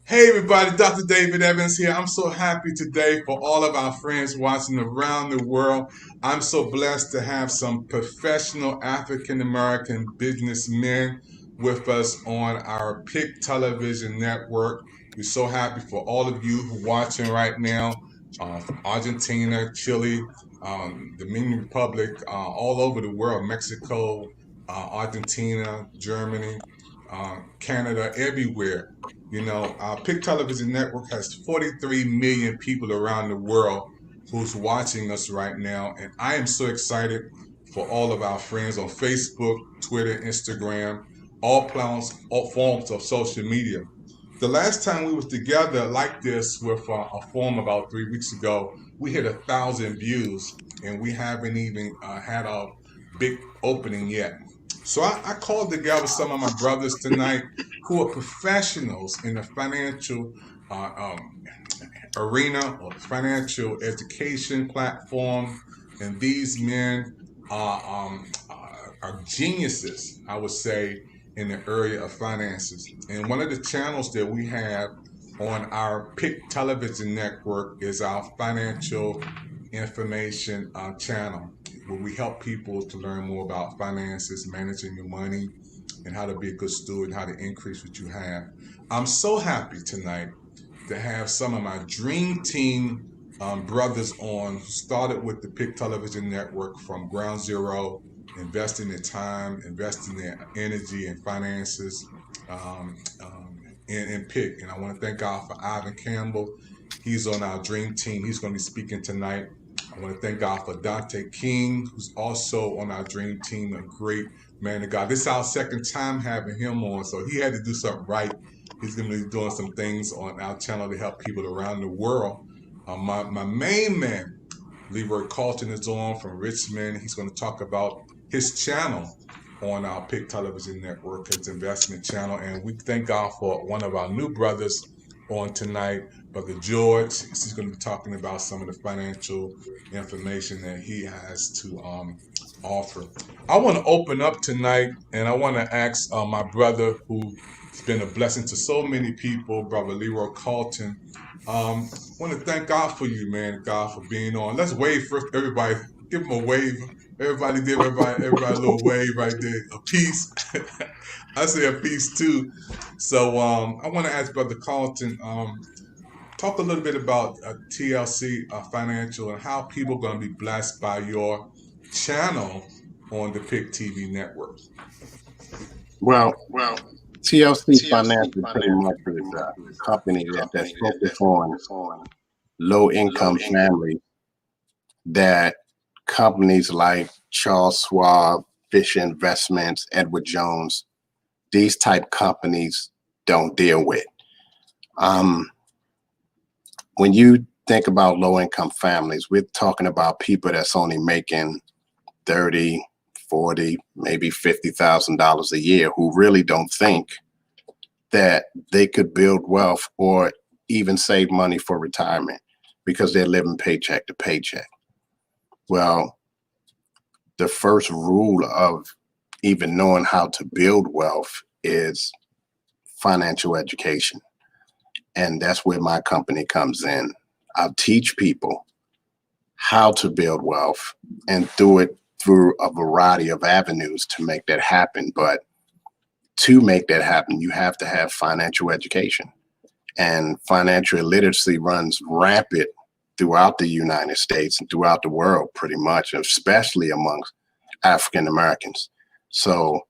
Hey everybody, Dr. David Evans here. I'm so happy today for all of our friends watching around the world. I'm so blessed to have some professional African American businessmen with us on our PIC television network. We're so happy for all of you who are watching right now from Argentina, Chile, Dominican Republic, all over the world, Mexico, Argentina, Germany, Canada, everywhere. Our PIC Television Network has 43 million people around the world who's watching us right now. And I am so excited for all of our friends on Facebook, Twitter, Instagram, all forms of social media. The last time we was together like this with a forum about 3 weeks ago, we hit 1,000 views, and we haven't even had a big opening yet. So I called together some of my brothers tonight who are professionals in the financial uh, um, arena or financial education platform, and these men are geniuses, I would say, in the area of finances. And one of the channels that we have on our PIC television network is our financial information channel, where we help people to learn more about finances, managing your money, and how to be a good steward, and how to increase what you have. I'm so happy tonight to have some of my dream team brothers on who started with the PIC television network from ground zero, investing their time, investing their energy and finances in PIC. And I want to thank God for Ivan Campbell. He's on our dream team. He's going to be speaking tonight. I want to thank God for Dante King, who's also on our dream team, a great man of God. This is our second time having him on, so he had to do something right. He's going to be doing some things on our channel to help people around the world. My main man, Leroy Carlton, is on from Richmond. He's going to talk about his channel on our PIC television network, his investment channel. And we thank God for one of our new brothers on tonight, Brother George. He's going to be talking about some of the financial information that he has to offer. I want to open up tonight, and I want to ask my brother, who's been a blessing to so many people, Brother Leroy Carlton. I want to thank God for you, man. God, for being on. Let's wave first, everybody. Give him a wave. Everybody give everybody a little wave right there. A peace. I say a peace too. So I want to ask Brother Carlton, talk a little bit about TLC Financial and how people are going to be blessed by your channel on the PIC TV network. Well, TLC Financial pretty much is a company that's focused on low-income families that companies like Charles Schwab, Fisher Investments, Edward Jones, these type companies don't deal with. When you think about low-income families, we're talking about people that's only making 30, 40, maybe $50,000 a year, who really don't think that they could build wealth or even save money for retirement because they're living paycheck to paycheck. Well, the first rule of even knowing how to build wealth is financial education. And that's where my company comes in. I'll teach people how to build wealth and do it through a variety of avenues to make that happen. But to make that happen, you have to have financial education. And financial illiteracy runs rampant throughout the United States and throughout the world, pretty much, especially amongst African Americans. So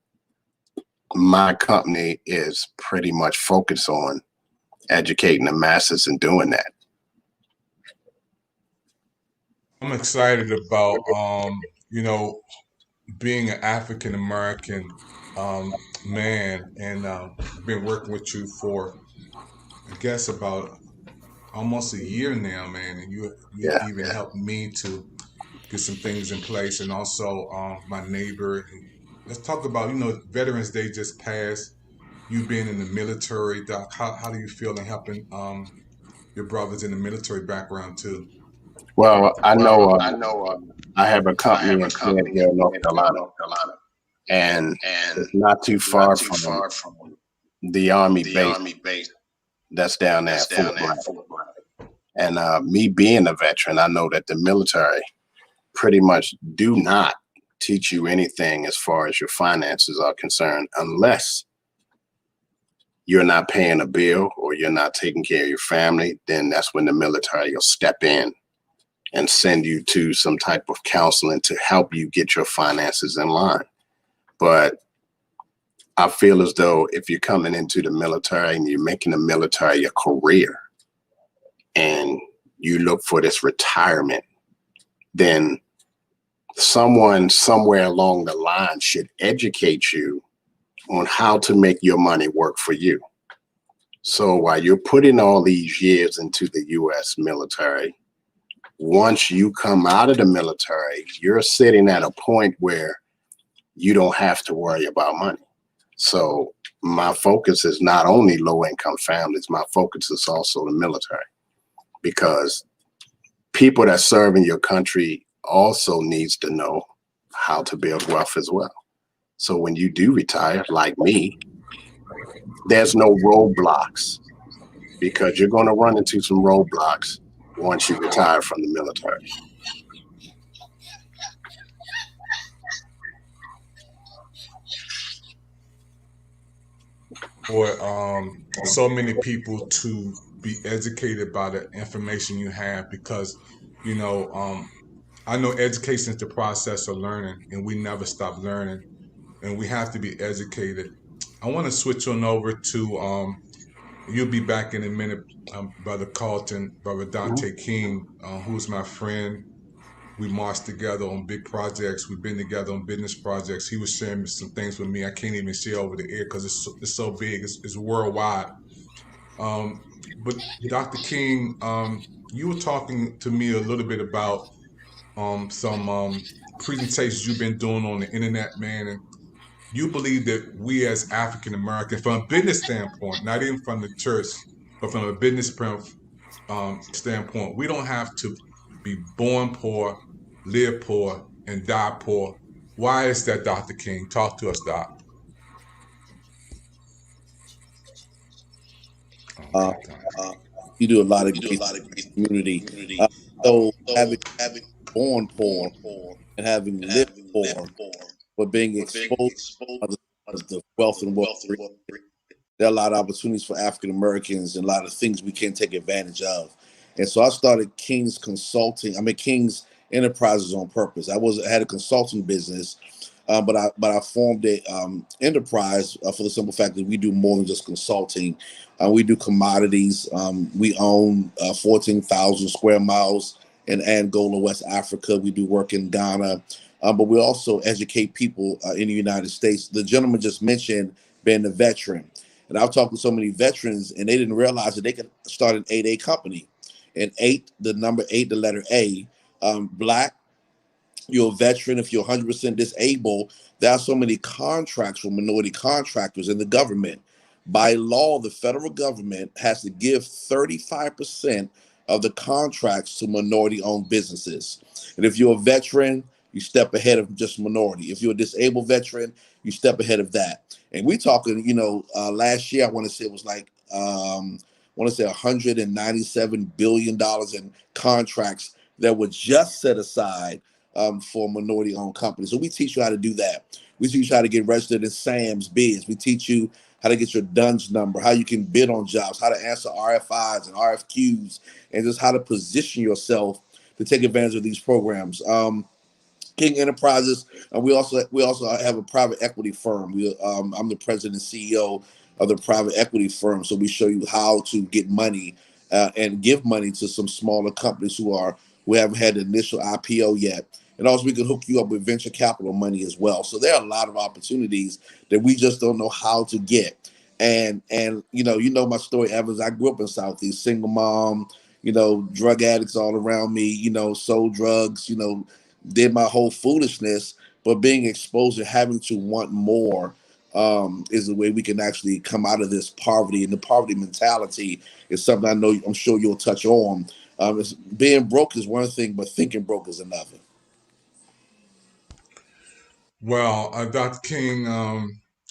my company is pretty much focused on educating the masses and doing that. I'm excited about, being an African American man, and I've been working with you for, I guess, about almost a year now, man. And you Yeah. even helped me to get some things in place, and also my neighbor. Let's talk about, Veterans Day just passed. You being in the military, Doc, how do you feel in helping your brothers in the military background too? Well, I know I have a company in Fayetteville, North Carolina, and it's not too far from the Army base. that's down there at Fort Bragg. And me being a veteran, I know that the military pretty much do not teach you anything as far as your finances are concerned unless you're not paying a bill or you're not taking care of your family. Then that's when the military will step in and send you to some type of counseling to help you get your finances in line. But I feel as though if you're coming into the military and you're making the military a career and you look for this retirement, then someone somewhere along the line should educate you on how to make your money work for you. So while you're putting all these years into the U.S. military, once you come out of the military, you're sitting at a point where you don't have to worry about money. So my focus is not only low-income families, my focus is also the military, because people that serve in your country also needs to know how to build wealth as well. So when you do retire, like me, there's no roadblocks, because you're going to run into some roadblocks once you retire from the military. For so many people to be educated by the information you have, because you know I know education is the process of learning, and we never stop learning, and we have to be educated. I want to switch on over to you'll be back in a minute, Brother Carlton, Brother Dante King, who's my friend. We marched together on big projects. We've been together on business projects. He was sharing some things with me. I can't even share over the air because it's so big. It's worldwide. Um, but Dr. King, you were talking to me a little bit about some presentations you've been doing on the internet, man, and you believe that we as African Americans, from a business standpoint, not even from the church, but from a business standpoint, we don't have to be born poor, live poor, and die poor. Why is that, Dr. King? Talk to us, Doc. Uh, Okay, thanks. you do a lot of great things in the community. So having born poor and having lived poor, but being exposed to the wealth and wealth, there are a lot of opportunities for African Americans and a lot of things we can take advantage of. And so I started King's Consulting. I mean King's Enterprises on purpose. I had a consulting business, but I formed a enterprise for the simple fact that we do more than just consulting. We do commodities. We own 14,000 square miles in Angola, West Africa. We do work in Ghana, but we also educate people in the United States. The gentleman just mentioned being a veteran. And I've talked to so many veterans, and they didn't realize that they could start an 8A company. And eight, the number eight, the letter A, black, you're a veteran, if you're 100% disabled, there are so many contracts for minority contractors in the government. By law, the federal government has to give 35% of the contracts to minority owned businesses. And if you're a veteran, you step ahead of just minority. If you're a disabled veteran, you step ahead of that. And we talking, last year, I want to say it was like, I want to say $197 billion in contracts that were just set aside for minority-owned companies. So we teach you how to do that. We teach you how to get registered in Sam's Biz. We teach you how to get your DUNS number, how you can bid on jobs, how to answer RFIs and RFQs, and just how to position yourself to take advantage of these programs. King Enterprises, and we also have a private equity firm. I'm the president and CEO of the private equity firm, so we show you how to get money and give money to some smaller companies who haven't had the initial IPO yet. And also, we can hook you up with venture capital money as well. So there are a lot of opportunities that we just don't know how to get. And you know my story, Evans. I grew up in Southeast, single mom, drug addicts all around me, sold drugs, did my whole foolishness, but being exposed and having to want more is the way we can actually come out of this poverty. And the poverty mentality is something I'm sure you'll touch on. Being broke is one thing, but thinking broke is another. Well, Dr. King,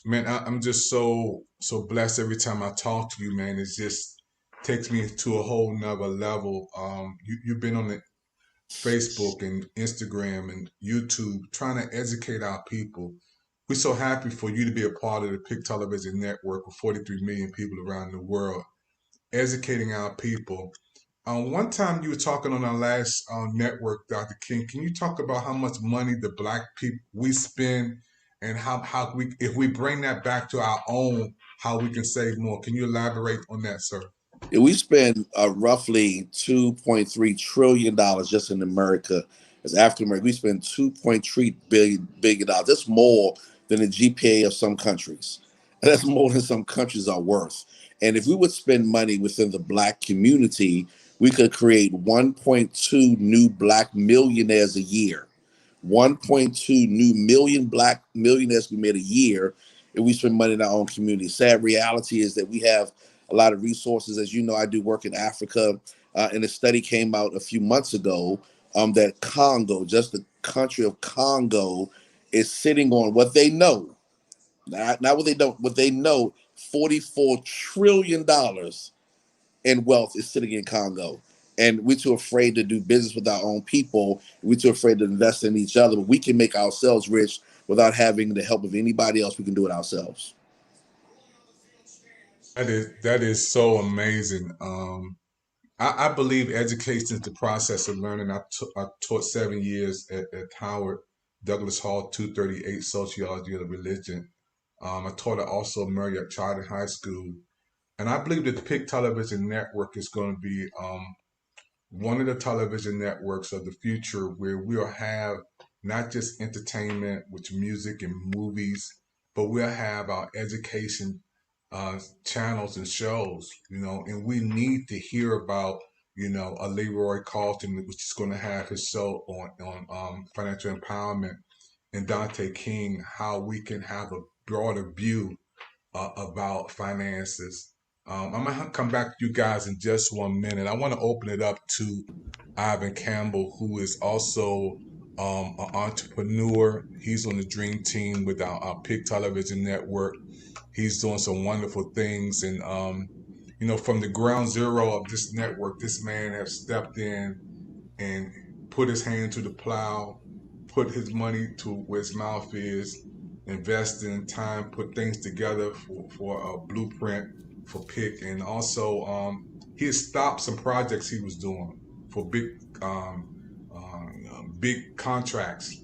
man, I'm just so blessed every time I talk to you, man. It's just takes me to a whole nother level. You've been on the Facebook and Instagram and YouTube trying to educate our people. We're so happy for you to be a part of the PIC Television Network with 43 million people around the world, educating our people. One time you were talking on our last network, Dr. King. Can you talk about how much money the Black people we spend, and how we, if we bring that back to our own, how we can save more? Can you elaborate on that, sir? Yeah, we spend roughly $2.3 trillion just in America. As African American, we spend $2.3 billion. That's more than the GPA of some countries. That's more than some countries are worth. And if we would spend money within the Black community, we could create 1.2 new Black millionaires a year. 1.2 new million Black millionaires we made a year if we spend money in our own community. Sad reality is that we have a lot of resources. As you know, I do work in Africa, and a study came out a few months ago that Congo, just the country of Congo, is sitting on what they know, not what they don't, what they know, $44 trillion in wealth is sitting in Congo. And we're too afraid to do business with our own people. We're too afraid to invest in each other. But we can make ourselves rich without having the help of anybody else. We can do it ourselves. That is so amazing. I believe education is the process of learning. I taught 7 years at Howard Douglas Hall 238 Sociology of Religion. I taught at also Marriott Charter High School. And I believe that the PIC Television Network is going to be one of the television networks of the future where we'll have not just entertainment with music and movies, but we'll have our education channels and shows, and we need to hear about, a Leroy Carlton, which is going to have his show on financial empowerment, and Dante King, how we can have a broader view about finances. I'm going to come back to you guys in just 1 minute. I want to open it up to Ivan Campbell, who is also an entrepreneur. He's on the Dream Team with our PIC Television Network. He's doing some wonderful things. And, from the ground zero of this network, this man has stepped in and put his hand to the plow, put his money to where his mouth is, invest in time, put things together for a blueprint for PIC. And also, he has stopped some projects he was doing for big contracts,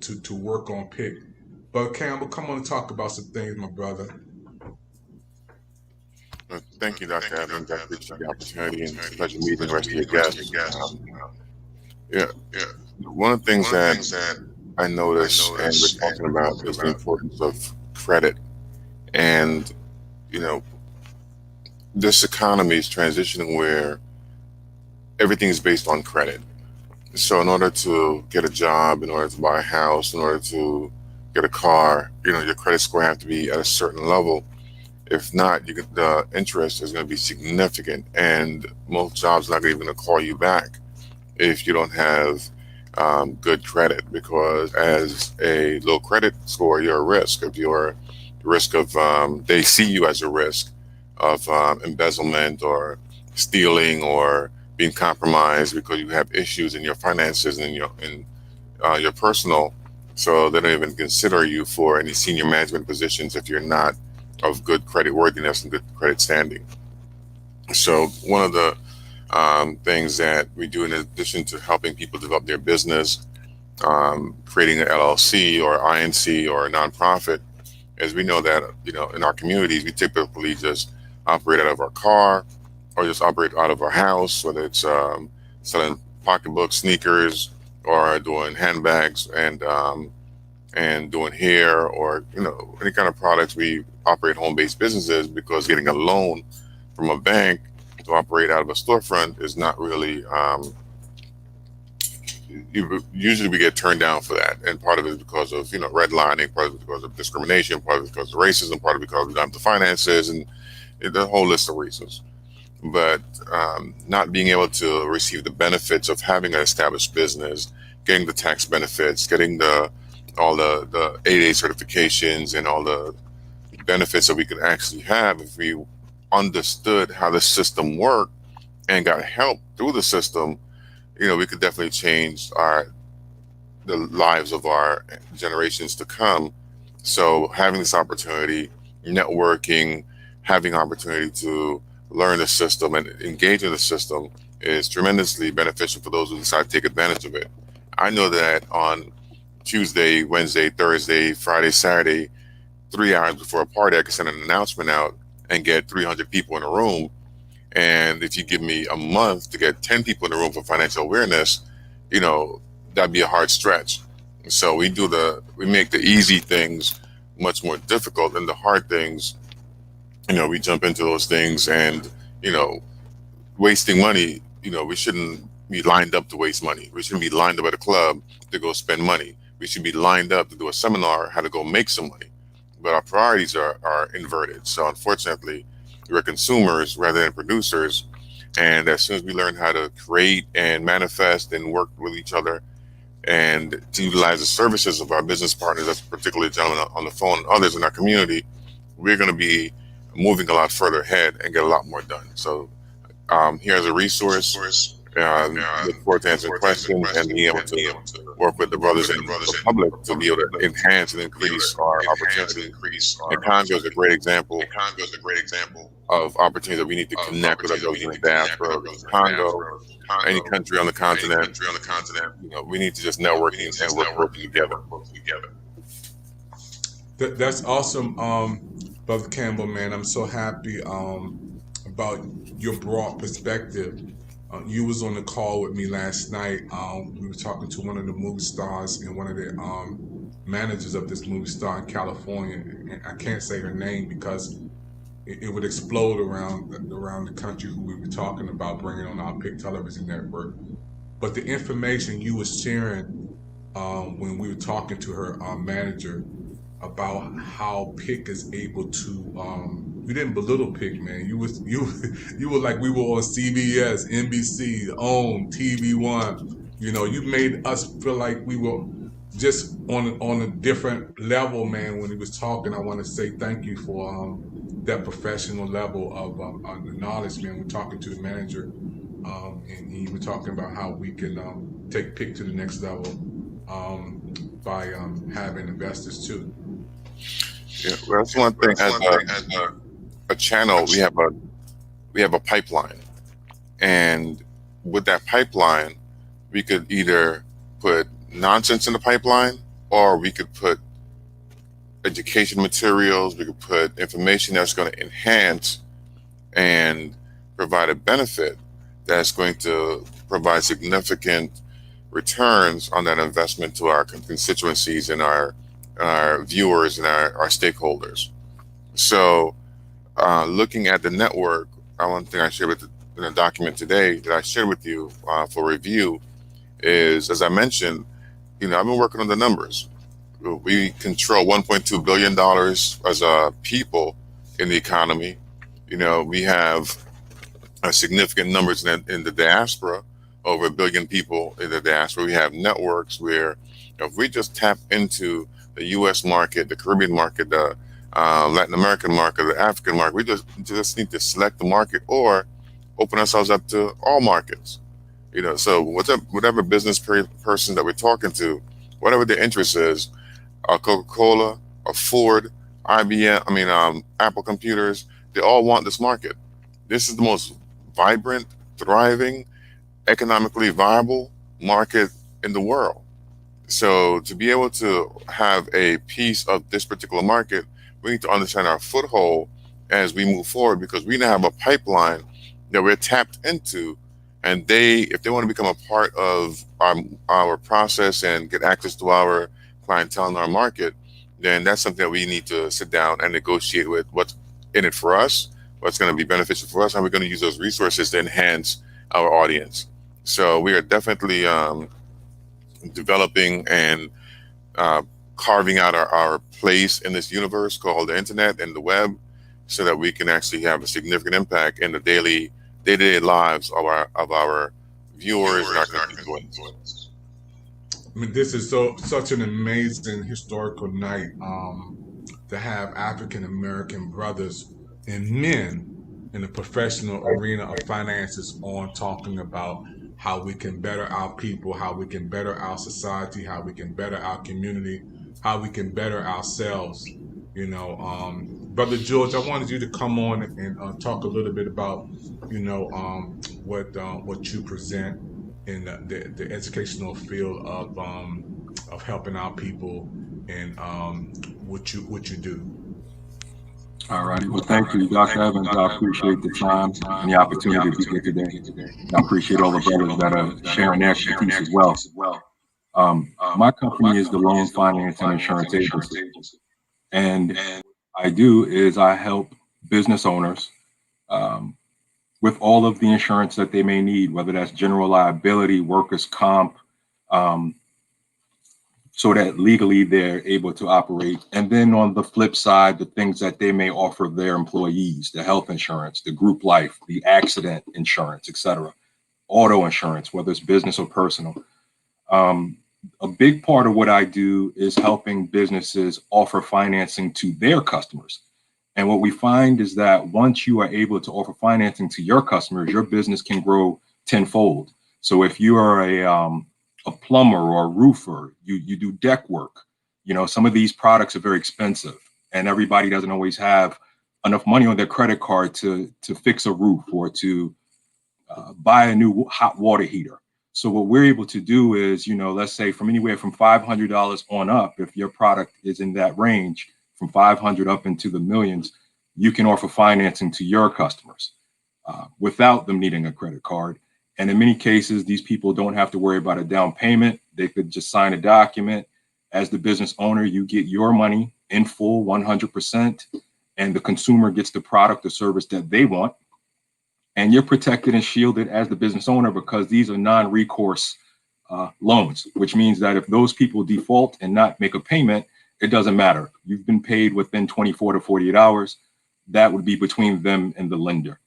to work on PIC. But Campbell, come on and talk about some things, my brother. Thank you, Dr. Evans. I appreciate the opportunity and it's a pleasure meeting the rest of your guests. One of the things that I notice and we're talking about is the importance of credit. And, this economy is transitioning where everything is based on credit. So in order to get a job, in order to buy a house, in order to get a car, your credit score have to be at a certain level. If not, the interest is going to be significant, and most jobs are not even going to call you back if you don't have good credit, because as a low credit score, you're a risk. If you're a risk of, they see you as a risk of embezzlement or stealing or being compromised because you have issues in your finances and in your personal. So they don't even consider you for any senior management positions if you're not of good credit worthiness and good credit standing. So one of the things that we do, in addition to helping people develop their business, creating an LLC or INC or a nonprofit, is we know that, in our communities, we typically just operate out of our car or just operate out of our house, whether it's selling pocketbooks, sneakers, or doing handbags and doing hair, or any kind of products. We operate home-based businesses because getting a loan from a bank to operate out of a storefront is not really. Usually we get turned down for that, and part of it is because of redlining, part of it is because of discrimination, part of it is because of racism, part of it because we don't have the finances, and the whole list of reasons. But not being able to receive the benefits of having an established business, getting the tax benefits, getting all the 8A certifications and all the benefits that we could actually have if we understood how the system worked and got help through the system, we could definitely change the lives of our generations to come. So having this opportunity, networking, having opportunity to learn the system and engage in the system is tremendously beneficial for those who decide to take advantage of it. I know that on Tuesday, Wednesday, Thursday, Friday, Saturday, 3 hours before a party, I can send an announcement out and get 300 people in a room. And if you give me a month to get 10 people in the room for financial awareness, that'd be a hard stretch. So we make the easy things much more difficult, and the hard things, we jump into those things. And wasting money, we shouldn't be lined up to waste money. We shouldn't be lined up at a club to go spend money. We should be lined up to do a seminar how to go make some money. But our priorities are inverted. So unfortunately, we're consumers rather than producers. And as soon as we learn how to create and manifest and work with each other and to utilize the services of our business partners, that's particularly gentlemen on the phone and others in our community, we're going to be moving a lot further ahead and get a lot more done. So here's a resource. Look forward to answering questions and being able to work with the brothers and the public to be able to enhance and increase our opportunity. And Congo is a great example of opportunity that we need to connect with our brothers in the diaspora. Congo, any country on the continent, we need to just network and work together. That's awesome, Brother Campbell, man. I'm so happy about your broad perspective. You was on the call with me last night. We were talking to one of the movie stars and one of the managers of this movie star in California. And I can't say her name because it would explode around the country who we were talking about bringing on our PIC television network. But the information you were sharing when we were talking to her manager about how PIC is able to, you didn't belittle PIC, man. You were like we were on CBS, NBC, OWN, TV One. You made us feel like we were just on a different level, man. When he was talking, I want to say thank you for that professional level of the knowledge, man. We're talking to the manager, and he was talking about how we can take PIC to the next level by having investors too. Yeah, well, that's one thing. As a channel, we have a pipeline, and with that pipeline, we could either put nonsense in the pipeline, or we could put education materials. We could put information that's going to enhance and provide a benefit that's going to provide significant returns on that investment to our constituencies and our viewers and our stakeholders. So looking at the network, one thing I shared in a document today that I shared with you for review is, as I mentioned, I've been working on the numbers. We control $1.2 billion as a people in the economy. We have significant numbers in the diaspora, over 1 billion people in the diaspora. We have networks where if we just tap into the U.S. market, the Caribbean market, the Latin American market, the African market, we just need to select the market or open ourselves up to all markets. So whatever business person that we're talking to, whatever their interest is, Coca-Cola, Ford, IBM, Apple Computers, they all want this market. This is the most vibrant, thriving, economically viable market in the world. So to be able to have a piece of this particular market, we need to understand our foothold as we move forward, because we now have a pipeline that we're tapped into, and if they want to become a part of our process and get access to our clientele in our market, then that's something that we need to sit down and negotiate with what's in it for us, what's going to be beneficial for us, and we're going to use those resources to enhance our audience. So we are definitely developing and carving out our place in this universe called the internet and the web, so that we can actually have a significant impact in the day-to-day lives of our viewers and our constituents. This is such an amazing historical night to have African American brothers and men in the professional arena of finances on talking about how we can better our people, how we can better our society, how we can better our community, how we can better ourselves. Brother George, I wanted you to come on and talk a little bit about, what you present in the educational field of helping our people and what you do. All righty. Well, thank you, Dr. Evans. I appreciate the time and the opportunity to be here today. And I appreciate all the brothers that are sharing their expertise as well. My company is the Loan Finance and Insurance Agency. And what I do is I help business owners with all of the insurance that they may need, whether that's general liability, workers' comp, so that legally they're able to operate. And then on the flip side, the things that they may offer their employees, the health insurance, the group life, the accident insurance, et cetera, auto insurance, whether it's business or personal. A big part of what I do is helping businesses offer financing to their customers. And what we find is that once you are able to offer financing to your customers, your business can grow tenfold. So if you are a plumber or a roofer, you do deck work, some of these products are very expensive and everybody doesn't always have enough money on their credit card to fix a roof or to buy a new hot water heater. So what we're able to do is, let's say from anywhere from $500 on up, if your product is in that range, from 500 up into the millions, you can offer financing to your customers without them needing a credit card. And in many cases, these people don't have to worry about a down payment. They could just sign a document. As the business owner, you get your money in full, 100%, and the consumer gets the product or service that they want. And you're protected and shielded as the business owner because these are non-recourse loans, which means that if those people default and not make a payment, it doesn't matter. You've been paid within 24 to 48 hours. That would be between them and the lender.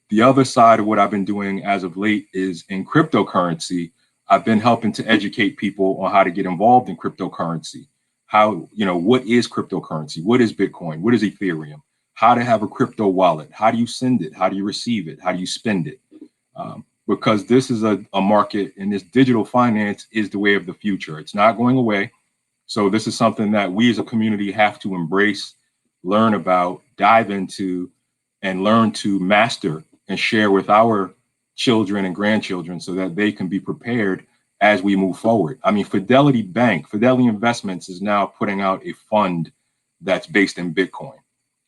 The other side of what I've been doing as of late is in cryptocurrency. I've been helping to educate people on how to get involved in cryptocurrency. How, what is cryptocurrency? What is Bitcoin? What is Ethereum? How to have a crypto wallet? How do you send it? How do you receive it? How do you spend it? Because this is a market and this digital finance is the way of the future. It's not going away. So this is something that we as a community have to embrace, learn about, dive into, and learn to master and share with our children and grandchildren so that they can be prepared as we move forward. I mean, Fidelity Investments is now putting out a fund that's based in Bitcoin.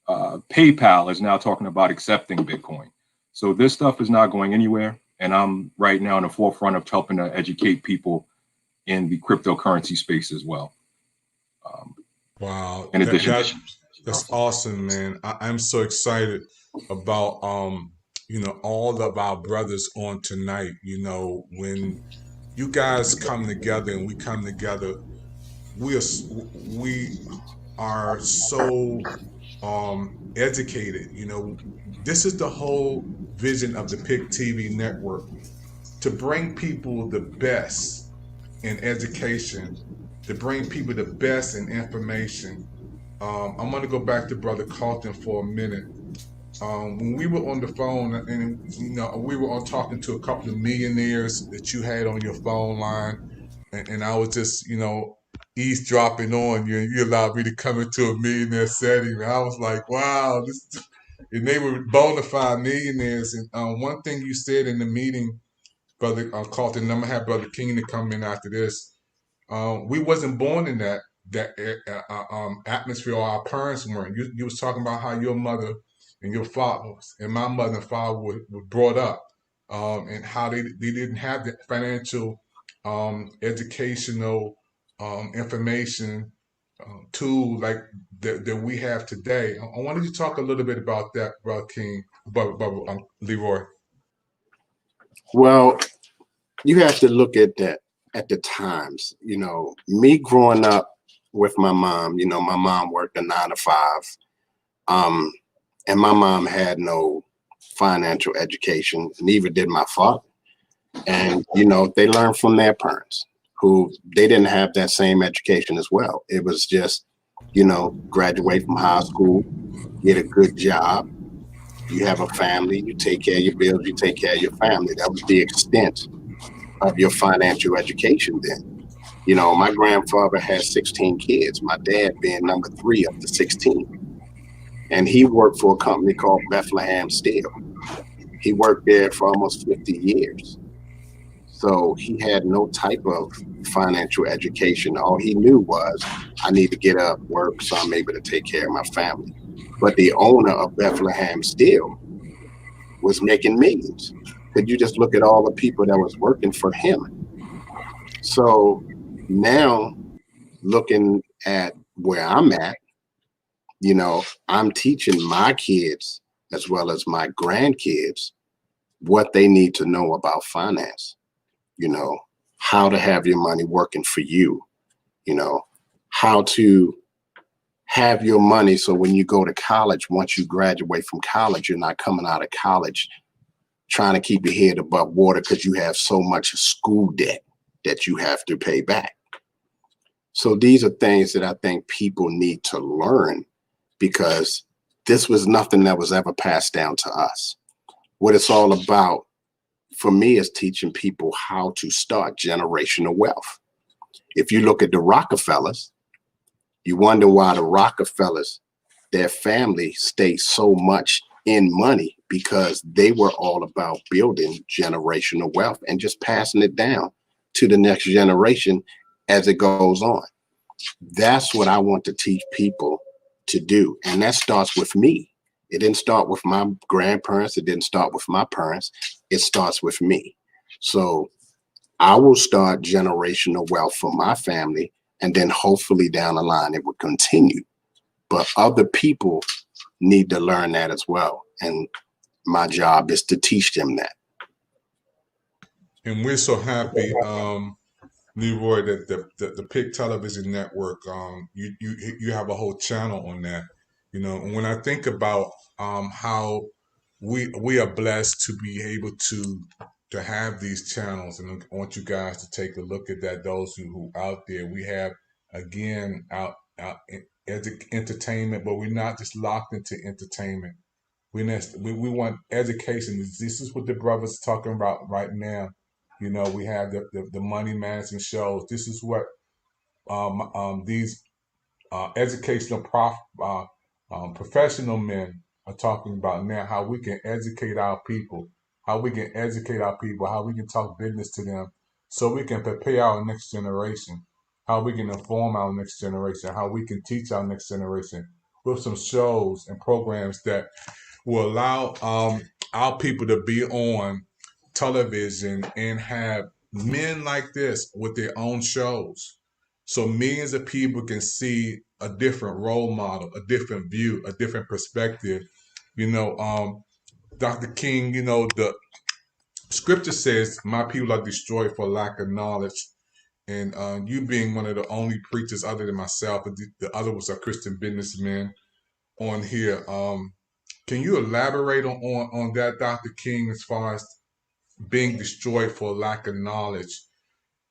PayPal is now talking about accepting Bitcoin. So this stuff is not going anywhere. And I'm right now in the forefront of helping to educate people in the cryptocurrency space as well. Wow. In addition, That's awesome, man. I'm so excited about, all of our brothers on tonight. When you guys come together and we come together, we are so educated. This is the whole vision of the PIC TV network, to bring people the best in education, to bring people the best in information. I'm going to go back to Brother Carlton for a minute. When we were on the phone and, we were on talking to a couple of millionaires that you had on your phone line, and I was just, eavesdropping on you, and you allowed me to come into a millionaire setting. And I was like, wow, and they were bona fide millionaires. And one thing you said in the meeting, Brother Carlton, and I'm going to have Brother King to come in after this. We wasn't born in that atmosphere, or our parents weren't. You was talking about how your mother and your father and my mother and father were brought up, and how they didn't have the financial, educational, information tool like that we have today. I wanted you to talk a little bit about that, Brother King, Brother Leroy. Well, you have to look at that at the times. Me growing up with my mom, my mom worked a 9 to 5. And my mom had no financial education, neither did my father. And, they learned from their parents, who they didn't have that same education as well. It was just, graduate from high school, get a good job, You have a family, you take care of your bills, you take care of your family. That was the extent of your financial education then. You know, my grandfather had 16 kids, my dad being number 3 of the 16. And he worked for a company called Bethlehem Steel. He worked there for almost 50 years. So he had no type of financial education. All he knew was, I need to get up, work, so I'm able to take care of my family. But the owner of Bethlehem Steel was making millions. Could you just look at all the people that was working for him? So now, looking at where I'm at, you know, I'm teaching my kids as well as my grandkids what they need to know about finance. You know, how to have your money working for you, you know, how to have your money so when you go to college, once you graduate from college, you're not coming out of college trying to keep your head above water because you have so much school debt that you have to pay back. So these are things that I think people need to learn, because this was nothing that was ever passed down to us. What it's all about for me is teaching people how to start generational wealth. If you look at the Rockefellers, you wonder why the Rockefellers, their family stayed so much in money, because they were all about building generational wealth and just passing it down to the next generation as it goes on. That's what I want to teach people to do. And that starts with me. It didn't start with my grandparents. It didn't start with my parents. It starts with me. So I will start generational wealth for my family, and then hopefully down the line it will continue. But other people need to learn that as well. And my job is to teach them that. And we're so happy, Leroy, that the Pick Television Network, you have a whole channel on that. You know, and when I think about how we are blessed to be able to have these channels, and I want you guys to take a look at that. Those who out there, we have again entertainment, but we're not just locked into entertainment. We want education. This is what the brothers are talking about right now. You know, we have the money management shows. This is what these educational professional men are talking about now, how we can educate our people, how we can talk business to them so we can prepare our next generation, how we can inform our next generation, how we can teach our next generation with some shows and programs that will allow our people to be on television and have men like this with their own shows. So millions of people can see a different role model, a different view, a different perspective. You know, Dr. King, you know, the scripture says, my people are destroyed for lack of knowledge. And you being one of the only preachers other than myself, but the other was a Christian businessman on here. Can you elaborate on that, Dr. King, as far as being destroyed for lack of knowledge?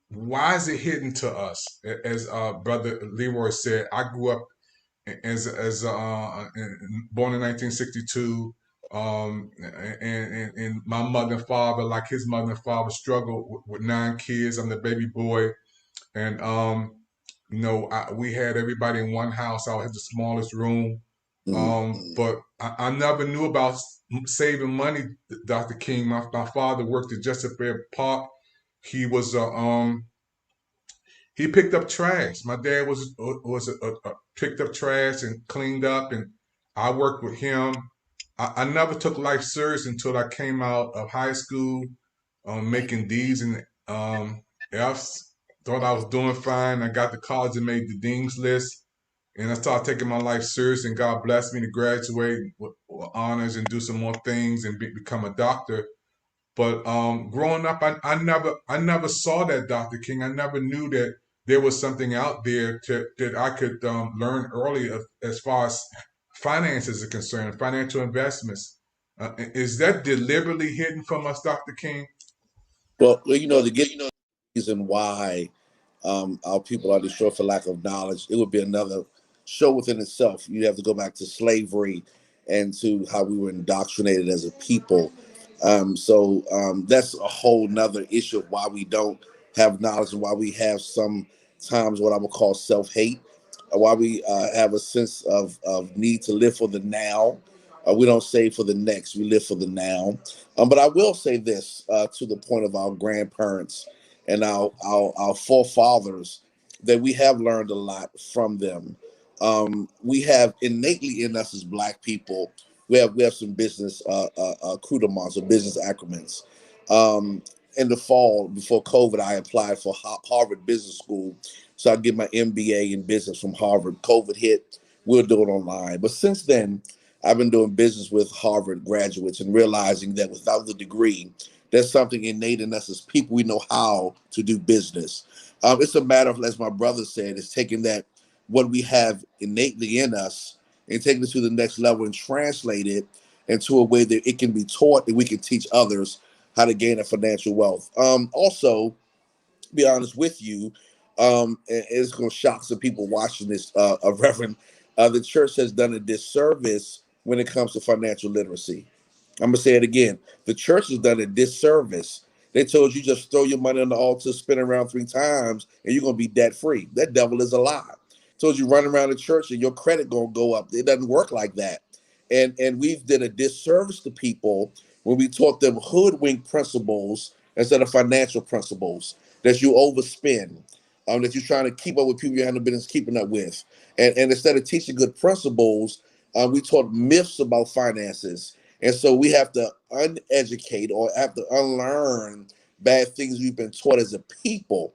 Why is it hidden to us? As Brother Leroy said, I grew up as born in 1962, and my mother and father, like his mother and father, struggled with 9 kids. I'm the baby boy, and you know, we had everybody in one house. I had the smallest room, but I never knew about saving money, Dr. King. My father worked at Chesapeake Park. He was he picked up trash. My dad was picked up trash and cleaned up, and I worked with him. I never took life serious until I came out of high school, making D's and F's. Thought I was doing fine. I got to college and made the dean's list, and I started taking my life serious. And God blessed me to graduate with honors and do some more things and become a doctor. But growing up, I never saw that, Dr. King. I never knew that there was something out there that I could learn early as far as finances are concerned, financial investments. Is that deliberately hidden from us, Dr. King? Well, you know, to get the reason why our people are destroyed for lack of knowledge, it would be another show within itself. You have to go back to slavery and to how we were indoctrinated as a people. That's a whole nother issue of why we don't have knowledge and why we have sometimes what I would call self-hate, why we have a sense of need to live for the now. We don't save for the next, we live for the now. But I will say this to the point of our grandparents and our forefathers, that we have learned a lot from them. We have innately in us as Black people, we have some business accoutrements or business acronyms. In the fall before COVID, I applied for Harvard Business School, so I get my MBA in business from Harvard. COVID hit, we'll do it online. But since then, I've been doing business with Harvard graduates and realizing that without the degree, there's something innate in us as people. We know how to do business. It's a matter of, as my brother said, it's taking that what we have innately in us and taking it to the next level and translate it into a way that it can be taught and we can teach others how to gain a financial wealth. Also, to be honest with you, and it's going to shock some people watching this, Reverend, the church has done a disservice when it comes to financial literacy. I'm gonna say it again. The church has done a disservice. They told you just throw your money on the altar, spin around 3 times, and you're gonna be debt free. That devil is a lie. Told you run around the church and your credit gonna go up. It doesn't work like that. And we've did a disservice to people when we taught them hoodwink principles instead of financial principles. That you overspend, that you're trying to keep up with people you have no business keeping up with, and instead of teaching good principles, we taught myths about finances. And so we have to uneducate or have to unlearn bad things we've been taught as a people.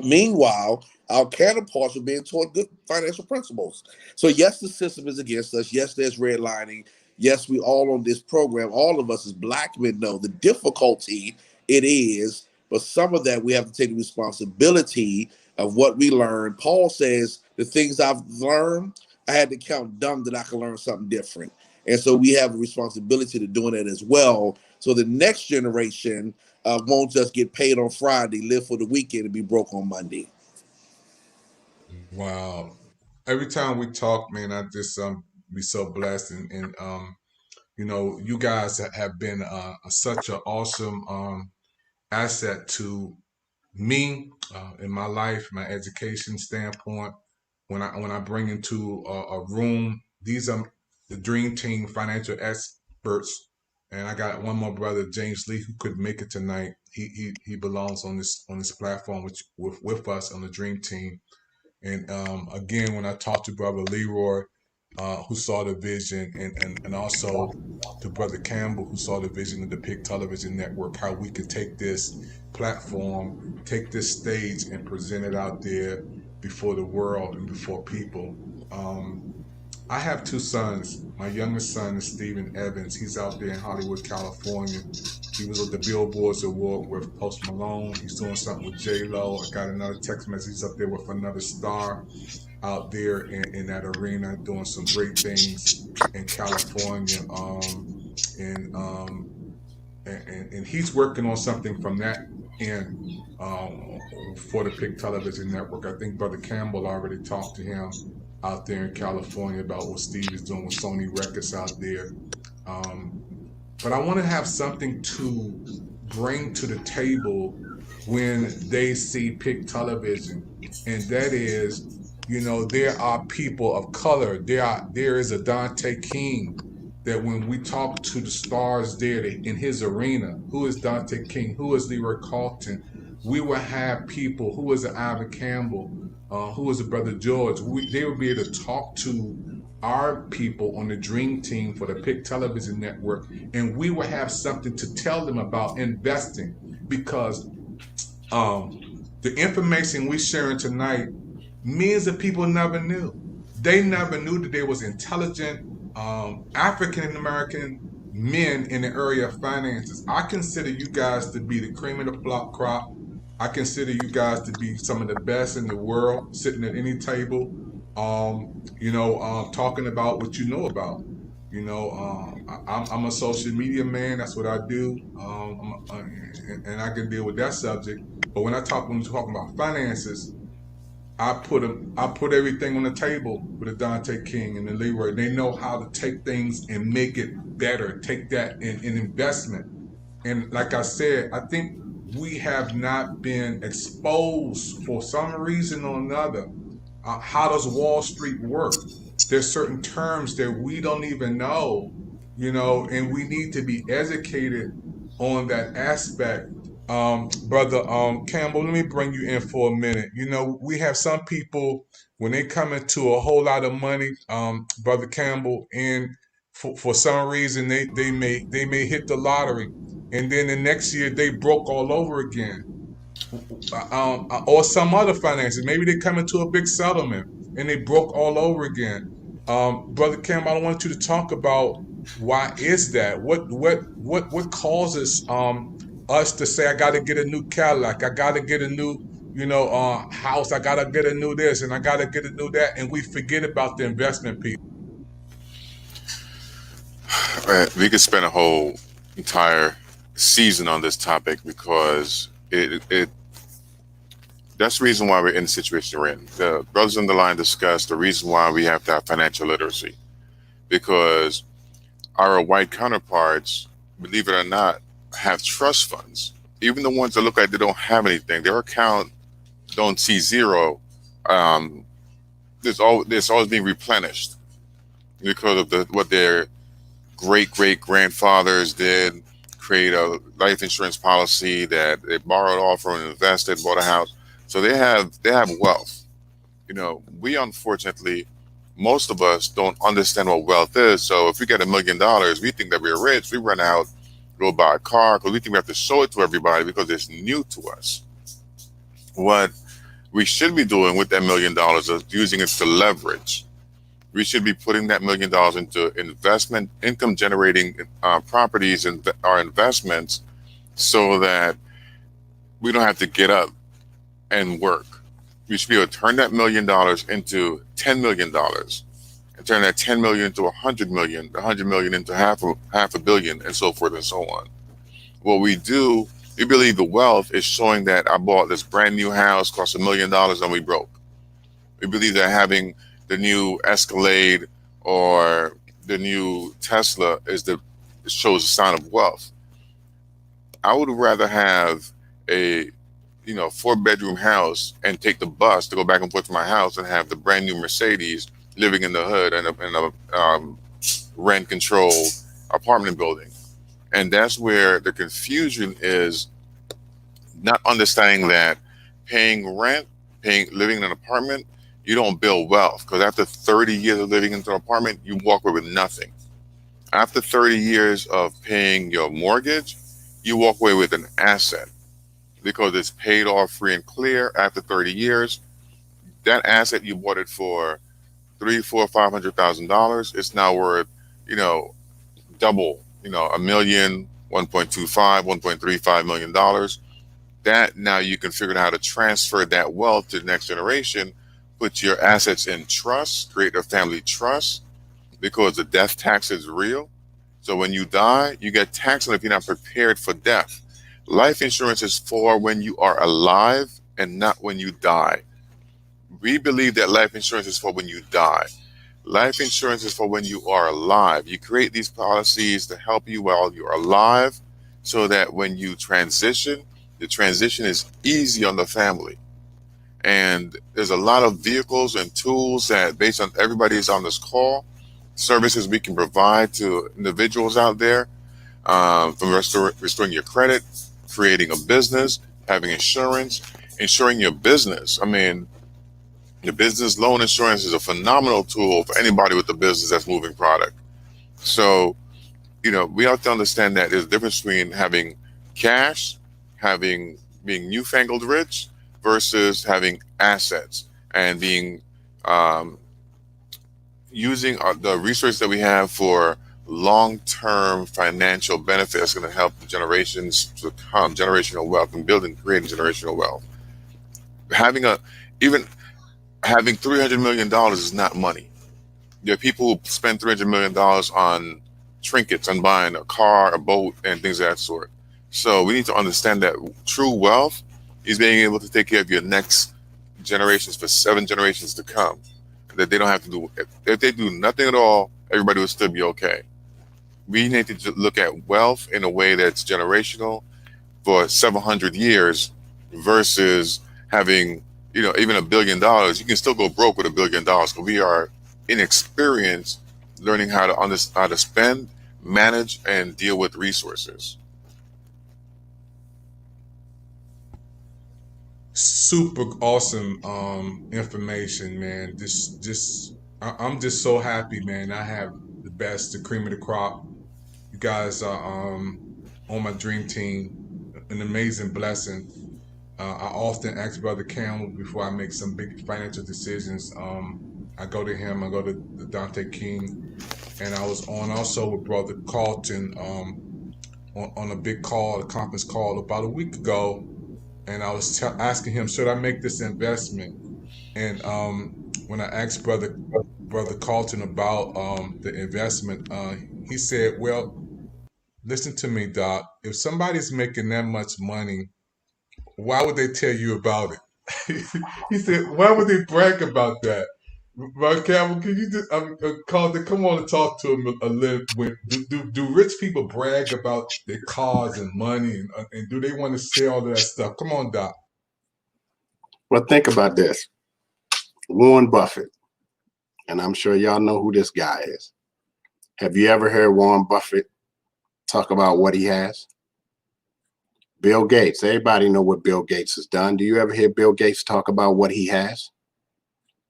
Meanwhile, our counterparts are being taught good financial principles. So yes, the system is against us. Yes, there's redlining. Yes, we all on this program, all of us as Black men know the difficulty it is, but some of that we have to take the responsibility of what we learned. Paul says, the things I've learned, I had to count dumb that I could learn something different. And so we have a responsibility to doing that as well. So the next generation won't just get paid on Friday, live for the weekend, and be broke on Monday. Wow. Every time we talk, man, I just be so blessed, and you know, you guys have been such an awesome asset to me in my life, my education standpoint. When I bring into a room, these are the Dream Team financial experts, and I got one more brother, James Lee, who couldn't make it tonight. He belongs on this platform with us on the Dream Team. And again, when I talked to Brother Leroy, who saw the vision, and also to Brother Campbell, who saw the vision of the PIC Television Network, how we could take this platform, take this stage, and present it out there before the world and before people. I have 2 sons. My youngest son is Stephen Evans. He's out there in Hollywood, California. He was at the Billboards Award with Post Malone. He's doing something with J-Lo. I got another text message. He's up there with another star out there in that arena doing some great things in California. And he's working on something from that end for the PIC Television Network. I think Brother Campbell already talked to him out there in California about what Steve is doing with Sony Records out there. But I want to have something to bring to the table when they see PIC Television, and that is, you know, there are people of color. There is a Dante King that when we talk to the stars there in his arena, who is Dante King, who is Leroy Carlton, we will have people, who is Ivan Campbell, who is a Brother George. They will be able to talk to our people on the Dream Team for the PIC Television Network, and we will have something to tell them about investing, because the information we're sharing tonight, millions of people never knew. They never knew that there was intelligent African American men in the area of finances. I consider you guys to be the cream of the crop. I consider you guys to be some of the best in the world, sitting at any table, talking about what you know about. You know, I'm a social media man. That's what I do, and I can deal with that subject. But when we're talking about finances, I put everything on the table with the Dante King and the Leroy. They know how to take things and make it better, take that in investment. And like I said, I think we have not been exposed for some reason or another. How does Wall Street work? There's certain terms that we don't even know, and we need to be educated on that aspect. Brother Campbell, let me bring you in for a minute. We have some people when they come into a whole lot of money, Brother Campbell, and for some reason they may hit the lottery, and then the next year they broke all over again, or some other finances. Maybe they come into a big settlement and they broke all over again. Brother Campbell, I want you to talk about why is that? What causes us to say I got to get a new Cadillac, I got to get a new house, I got to get a new this, and I got to get a new that, and we forget about the investment piece. We could spend a whole entire season on this topic because it that's the reason why we're in the situation we're in. The brothers on the line discussed the reason why we have to have financial literacy, because our white counterparts, believe it or not, have trust funds. Even the ones that look like they don't have anything, their account don't see zero. There's always being replenished because of what their great grandfathers did, create a life insurance policy that they borrowed off from and invested, bought a house. So they have wealth. We unfortunately, most of us don't understand what wealth is. So if we get $1 million, we think that we're rich. We run out, go buy a car because we think we have to show it to everybody because it's new to us. What we should be doing with that $1 million is using it to leverage. We should be putting that $1 million into investment, income generating properties and our investments, so that we don't have to get up and work. We should be able to turn that $1 million into $10 million, and turn that 10 million into 100 million, 100 million into half a billion, and so forth and so on. What we do, we believe the wealth is showing that I bought this brand new house, cost $1 million, and we broke. We believe that having the new Escalade or the new Tesla shows a sign of wealth. I would rather have a 4-bedroom house and take the bus to go back and forth to my house and have the brand new Mercedes living in the hood and a rent controlled apartment building. And that's where the confusion is, not understanding that paying rent, living in an apartment, you don't build wealth, because after 30 years of living in an apartment, you walk away with nothing. After 30 years of paying your mortgage, you walk away with an asset, because it's paid off free and clear after 30 years. That asset, you bought it for $300,000, $400,000, $500,000. It's now worth, double, $1 million, $1.25, $1.35 million. That now you can figure out how to transfer that wealth to the next generation. Put your assets in trust, create a family trust, because the death tax is real. So when you die, you get taxed on if you're not prepared for death. Life insurance is for when you are alive and not when you die. We believe that life insurance is for when you die. Life insurance is for when you are alive. You create these policies to help you while you're alive, so that when you transition, the transition is easy on the family. And there's a lot of vehicles and tools that, based on everybody's on this call, services we can provide to individuals out there, from restoring your credit, creating a business, having insurance, insuring your business. I mean, the business loan insurance is a phenomenal tool for anybody with a business that's moving product. So, we have to understand that there's a difference between having cash, being newfangled rich, versus having assets and being using the resources that we have for long-term financial benefit that's going to help the generations to come, generational wealth, and creating generational wealth. Having $300 million is not money. There are people who spend $300 million on trinkets and buying a car, a boat, and things of that sort. So we need to understand that true wealth is being able to take care of your next generations for 7 generations to come. That they don't have to do, if they do nothing at all, everybody will still be okay. We need to look at wealth in a way that's generational for 700 years versus having, even $1 billion. You can still go broke with $1 billion because we are inexperienced learning how to spend, manage, and deal with resources. Super awesome information, man. I'm just so happy, man. I have the cream of the crop. You guys are on my dream team. An amazing blessing. I often ask Brother Campbell before I make some big financial decisions. I go to him. I go to Dante King, and I was on also with Brother Carlton on a big call, a conference call about a week ago. And I was asking him, should I make this investment? And when I asked Brother Carlton about the investment, he said, well, listen to me, Doc. If somebody's making that much money, why would they tell you about it? He said, why would they brag about that? Brother Campbell, can you just, Carlton, come on and talk to him a little bit. Do rich people brag about their cars and money, and do they want to say all of that stuff? Come on, Doc. Well, think about this. Warren Buffett, and I'm sure y'all know who this guy is. Have you ever heard Warren Buffett talk about what he has? Bill Gates, everybody know what Bill Gates has done. Do you ever hear Bill Gates talk about what he has?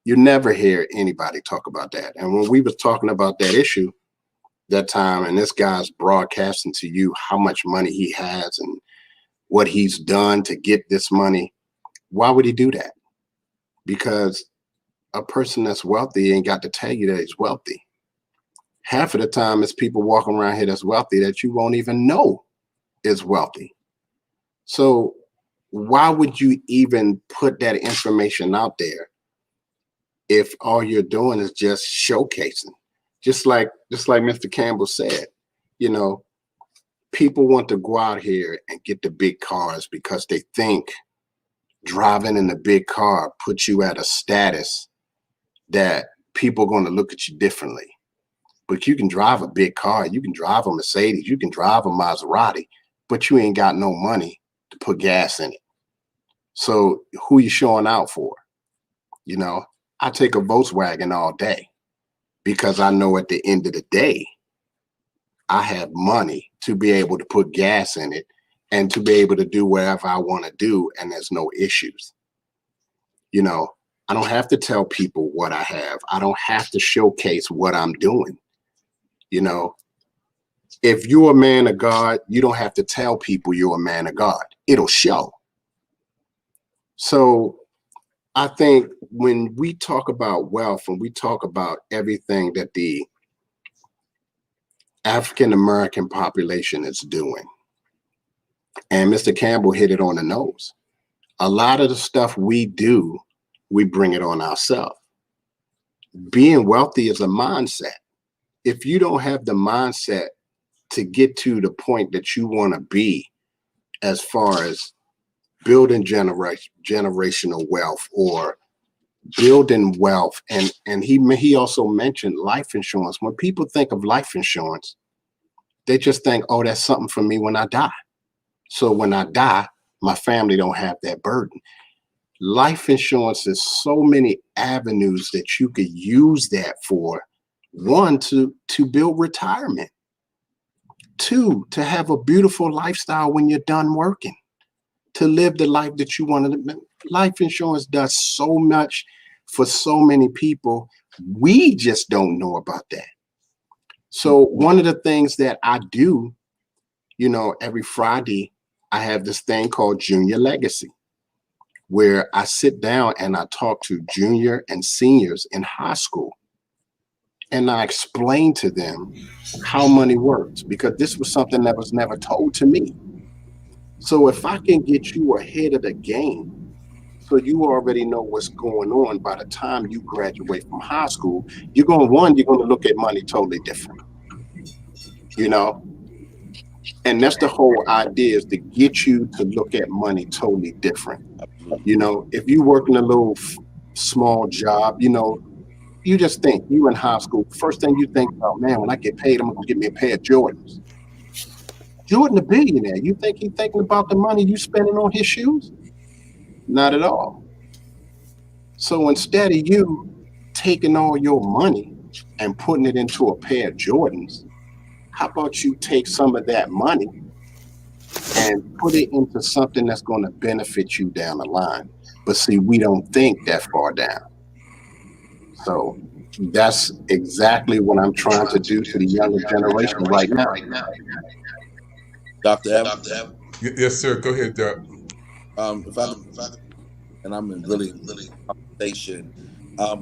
You never hear anybody talk about that. And when we was talking about that issue that time, and this guy's broadcasting to you how much money he has and what he's done to get this money, why would he do that? Because a person that's wealthy ain't got to tell you that he's wealthy. Half of the time it's people walking around here that's wealthy that you won't even know is wealthy. So why would you even put that information out there if all you're doing is just showcasing? Just like Mr. Campbell said, people want to go out here and get the big cars because they think driving in the big car puts you at a status that people are going to look at you differently. But you can drive a big car, you can drive a Mercedes, you can drive a Maserati, but you ain't got no money to put gas in it. So who you showing out for? I take a Volkswagen all day because I know at the end of the day, I have money to be able to put gas in it and to be able to do whatever I want to do, and there's no issues. I don't have to tell people what I have. I don't have to showcase what I'm doing. If you're a man of God, you don't have to tell people you're a man of God. It'll show. So I think when we talk about wealth and we talk about everything that the African-American population is doing, and Mr. Campbell hit it on the nose, a lot of the stuff we do, we bring it on ourselves. Being wealthy is a mindset. If you don't have the mindset to get to the point that you want to be as far as building generational wealth or building wealth, and he also mentioned life insurance. When people think of life insurance, they just think, oh, that's something for me when I die. So when I die, my family don't have that burden. Life insurance is so many avenues that you could use that for. One, to build retirement. Two, to have a beautiful lifestyle when you're done working, to live the life that you want to. Life insurance does so much for so many people. We just don't know about that. So one of the things that I do, every Friday, I have this thing called Junior Legacy, where I sit down and I talk to junior and seniors in high school. And I explain to them how money works, because this was something that was never told to me. So if I can get you ahead of the game, so you already know what's going on by the time you graduate from high school, you're going to look at money totally different, And that's the whole idea, is to get you to look at money totally different. You know, if you work in a little small job, you know, you just think you in high school. First thing you think about, man, when I get paid, I'm gonna get me a pair of Jordans. Jordan, a billionaire. You think he's thinking about the money you spending on his shoes? Not at all. So instead of you taking all your money and putting it into a pair of Jordans, how about you take some of that money and put it into something that's going to benefit you down the line? But see, we don't think that far down. So that's exactly what I'm trying to do to the younger generation right now. Dr. Evans, Yes, sir. Go ahead, Doc. if I could, and I'm in really conversation,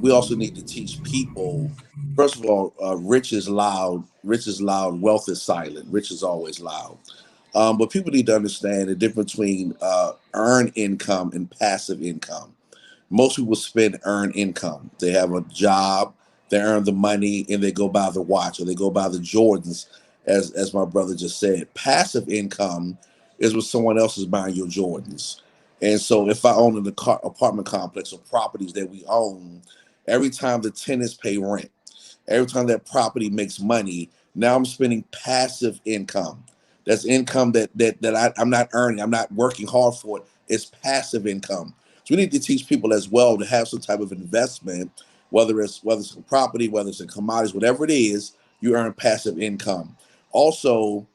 we also need to teach people. First of all, rich is loud. Rich is loud. Wealth is silent. Rich is always loud. But people need to understand the difference between earned income and passive income. Most people spend earned income. They have a job, they earn the money, and they go buy the watch or they go buy the Jordans, as my brother just said. Passive income is when someone else is buying your Jordans. And so if I own an apartment complex or properties that we own, every time the tenants pay rent, every time that property makes money, now I'm spending passive income. That's income I'm not earning. I'm not working hard for it. It's passive income. So we need to teach people as well to have some type of investment, whether it's in property, whether it's in commodities, whatever it is, you earn passive income. Also,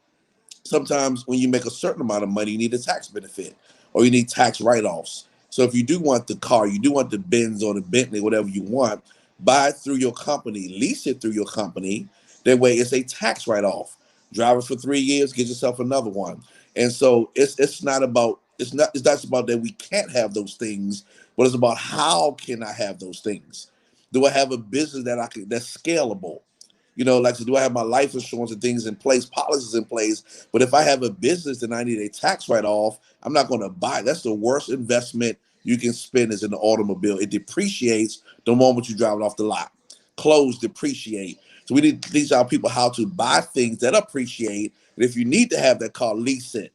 sometimes when you make a certain amount of money, you need a tax benefit or you need tax write-offs. So if you do want the car, you do want the Benz or the Bentley, whatever you want, buy it through your company, lease it through your company. That way it's a tax write-off. Drive it for 3 years, get yourself another one. And so it's not about that we can't have those things, but it's about how can I have those things? Do I have a business that's scalable? You know, like, so do I have my life insurance and things in place, policies in place? But if I have a business and I need a tax write-off, I'm not going to buy. That's the worst investment you can spend is in the automobile. It depreciates the moment you drive it off the lot. Clothes depreciate. So we need to teach our people how to buy things that appreciate. And if you need to have that car, lease it.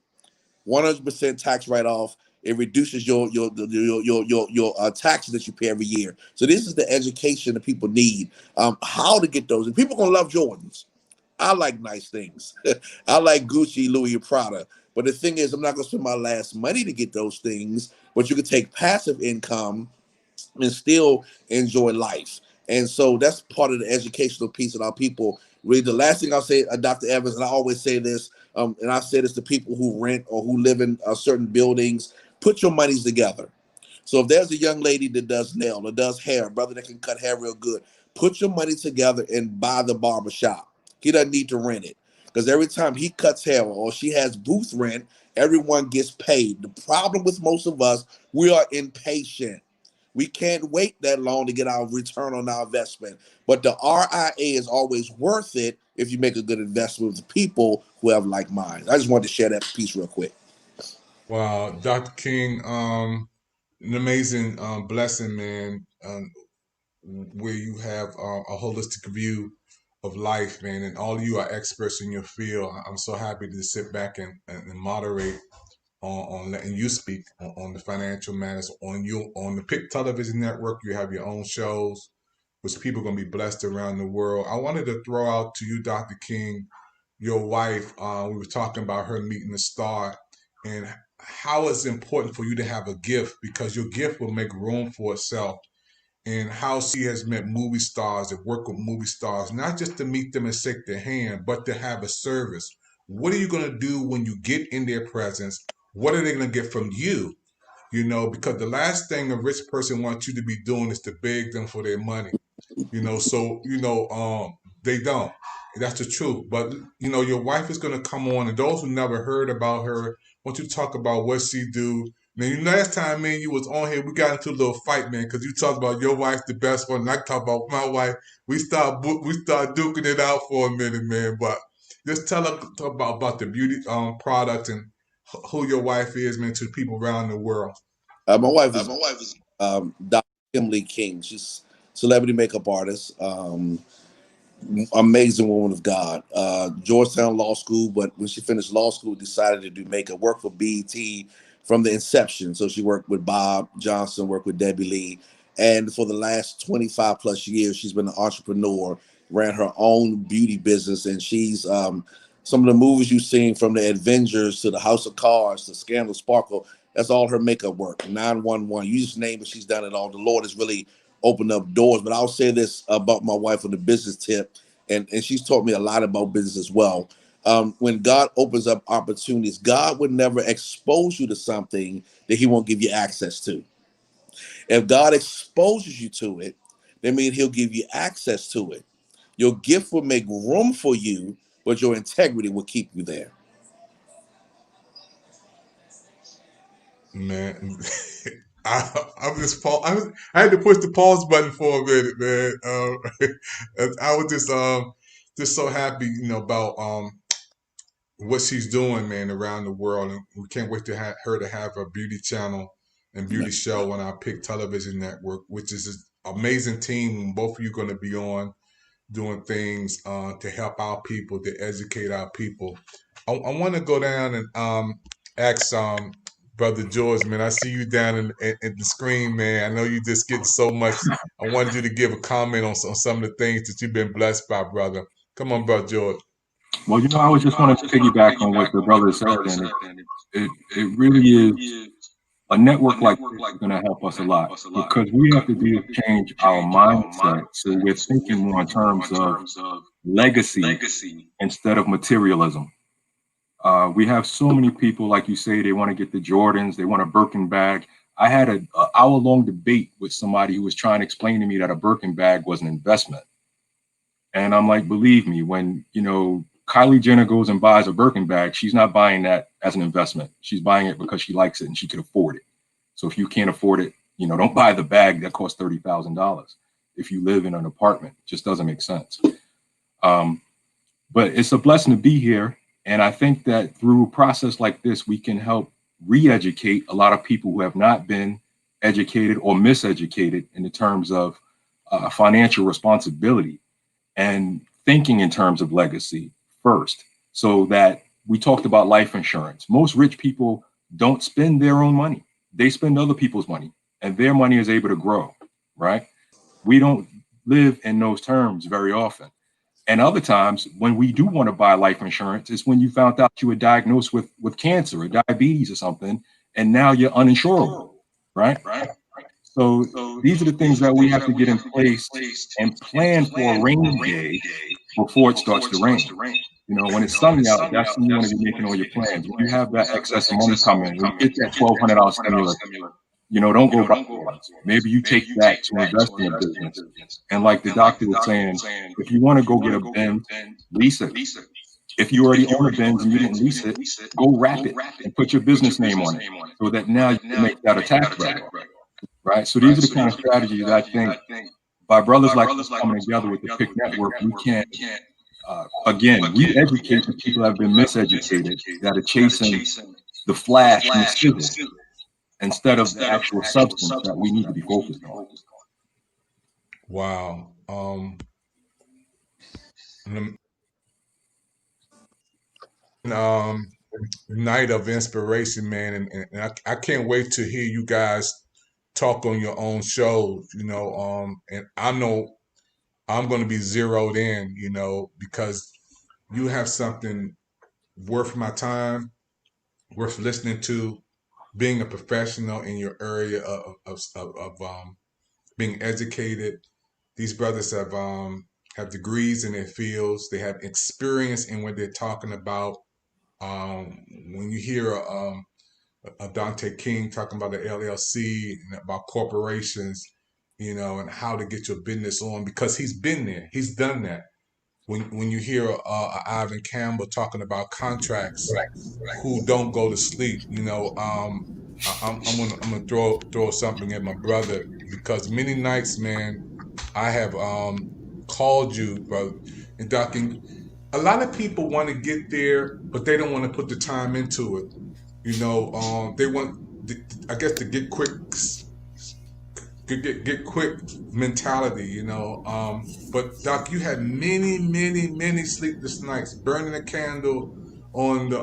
100% tax write-off. It reduces your taxes that you pay every year. So this is the education that people need. How to get those. And people gonna love Jordans. I like nice things. I like Gucci, Louis, and Prada. But the thing is, I'm not gonna spend my last money to get those things. But you can take passive income and still enjoy life. And so that's part of the educational piece that our people read. The last thing I'll say, Dr. Evans, and I always say this, and I say this to people who rent or who live in certain buildings, put your monies together. So if there's a young lady that does nail or does hair, a brother that can cut hair real good, put your money together and buy the barber shop. He doesn't need to rent it. Because every time he cuts hair or she has booth rent, everyone gets paid. The problem with most of us, we are impatient. We can't wait that long to get our return on our investment. But the RIA is always worth it if you make a good investment with people who have like minds. I just wanted to share that piece real quick. Wow, Dr. King, an amazing blessing, man, where you have a holistic view of life, man, and all of you are experts in your field. I'm so happy to sit back and moderate on letting you speak on the financial matters on the Pick Television Network. You have your own shows, which people are going to be blessed around the world. I wanted to throw out to you, Dr. King, your wife. We were talking about her meeting the star and how it's important for you to have a gift because your gift will make room for itself. And how she has met movie stars and worked with movie stars, not just to meet them and shake their hand, but to have a service. What are you going to do when you get in their presence? What are they going to get from you? You know, because the last thing a rich person wants you to be doing is to beg them for their money. They don't. That's the truth. But your wife is gonna come on, and those who never heard about her, want you to talk about what she do. Now, last time, man, you was on here, we got into a little fight, man, because you talked about your wife's the best one, and I talk about my wife. We start duking it out for a minute, man. But just talk about the beauty product and who your wife is, man, to people around the world. My wife is Dr. Kimberly King. She's celebrity makeup artist. Amazing woman of God. Georgetown Law School, but when she finished law school, decided to do makeup, work for BET, from the inception. So she worked with Bob Johnson, worked with Debbie Lee. And for the last 25 plus years, she's been an entrepreneur, ran her own beauty business. And she's some of the movies you've seen, from the Avengers to the House of Cards to Scandal Sparkle, that's all her makeup work. 911, you just name it, she's done it all. The Lord has really opened up doors. But I'll say this about my wife on the business tip, and she's taught me a lot about business as well. When God opens up opportunities, God would never expose you to something that he won't give you access to. If God exposes you to it, that means he'll give you access to it. Your gift will make room for you, but your integrity will keep you there. Man, I'm just I had to push the pause button for a minute, man. I was just so happy, about what she's doing, man, around the world, and we can't wait to have her to have a beauty channel and beauty show on our Pick Television Network, which is an amazing team. Both of you going to be on doing things to help our people, to educate our people. I want to go down and ask Brother George, man. I see you down in the screen, man. I know you just get so much. I wanted you to give a comment on some of the things that you've been blessed by, brother. Come on, Brother George. Well, I was just wanting to piggyback on what the brother said, and it really is a network like this is going to help us a lot, because we have to change our mindset, so we're thinking more in terms of legacy instead of materialism. We have so many people, like you say, they want to get the Jordans, they want a Birkin bag. I had an hour-long debate with somebody who was trying to explain to me that a Birkin bag was an investment. And I'm like, believe me, when, Kylie Jenner goes and buys a Birkin bag, she's not buying that as an investment. She's buying it because she likes it and she can afford it. So if you can't afford it, don't buy the bag that costs $30,000. If you live in an apartment, it just doesn't make sense. But it's a blessing to be here. And I think that through a process like this, we can help re-educate a lot of people who have not been educated or miseducated in the terms of financial responsibility and thinking in terms of legacy first. So that we talked about life insurance. Most rich people don't spend their own money. They spend other people's money, and their money is able to grow, right? We don't live in those terms very often. And other times when we do want to buy life insurance is when you found out you were diagnosed with cancer or diabetes or something, and now you're uninsurable, right? So these are the things that we have to get in place and plan for a rainy day before it starts to rain. When it's sunny out, that's when you want to be making all your plans. When you have that excess of money coming, when you get that $1,200 stimulus, don't go buy it. Maybe you take that to invest in a business. And like the doctor was saying, if you want to go get a Benz, lease it. If you already own a Benz and you didn't lease it, go wrap it and put your business name on it, so that now you can make that a tax write-off. Right. So these are the kind of strategies I think by brothers like us coming together with the Pick Network, we can't, again, re-educate the people that have been miseducated, that are chasing the flash and the sizzle instead of the actual substance that we need to be focused on. Wow. Night of inspiration, man, and I can't wait to hear you guys talk on your own show, and I know I'm going to be zeroed in, because you have something worth my time, worth listening to, being a professional in your area of being educated. These brothers have degrees in their fields. They have experience in what they're talking about. When you hear Dante King talking about the LLC and about corporations, and how to get your business on, because he's been there, he's done that. When you hear Ivan Campbell talking about contracts who don't go to sleep, I'm gonna throw something at my brother, because many nights, man, I have called you, brother, and Doc, a lot of people want to get there, but they don't want to put the time into it. They want, I guess, to get quick mentality, but Doc, you had many sleepless nights, burning a candle on the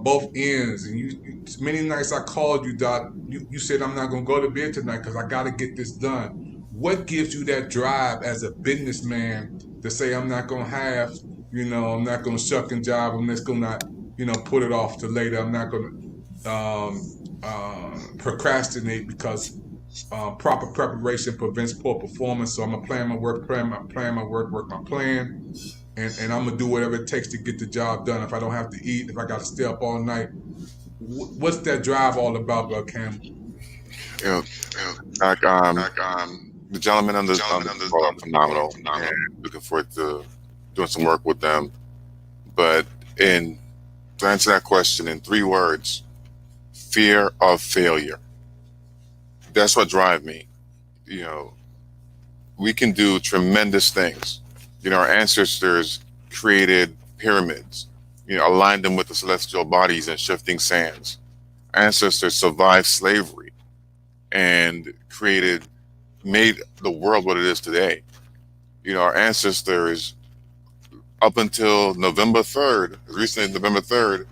both ends. And you many nights I called you, Doc. You said I'm not gonna go to bed tonight because I got to get this done. What gives you that drive as a businessman to say I'm not gonna have, I'm not gonna shuck and jive. I'm just gonna, put it off to later. I'm not gonna procrastinate because proper preparation prevents poor performance. So I'm gonna plan my work, work my plan, and I'm gonna do whatever it takes to get the job done. If I don't have to eat, if I got to stay up all night, what's that drive all about, Bro Campbell? You know, the gentleman on the call are phenomenal, and looking forward to doing some work with them. But to answer that question in 3 words, fear of failure. That's what drives me. We can do tremendous things. Our ancestors created pyramids, aligned them with the celestial bodies and shifting sands. Ancestors survived slavery and made the world what it is today. Our ancestors, up until November 3rd, recently November 3rd,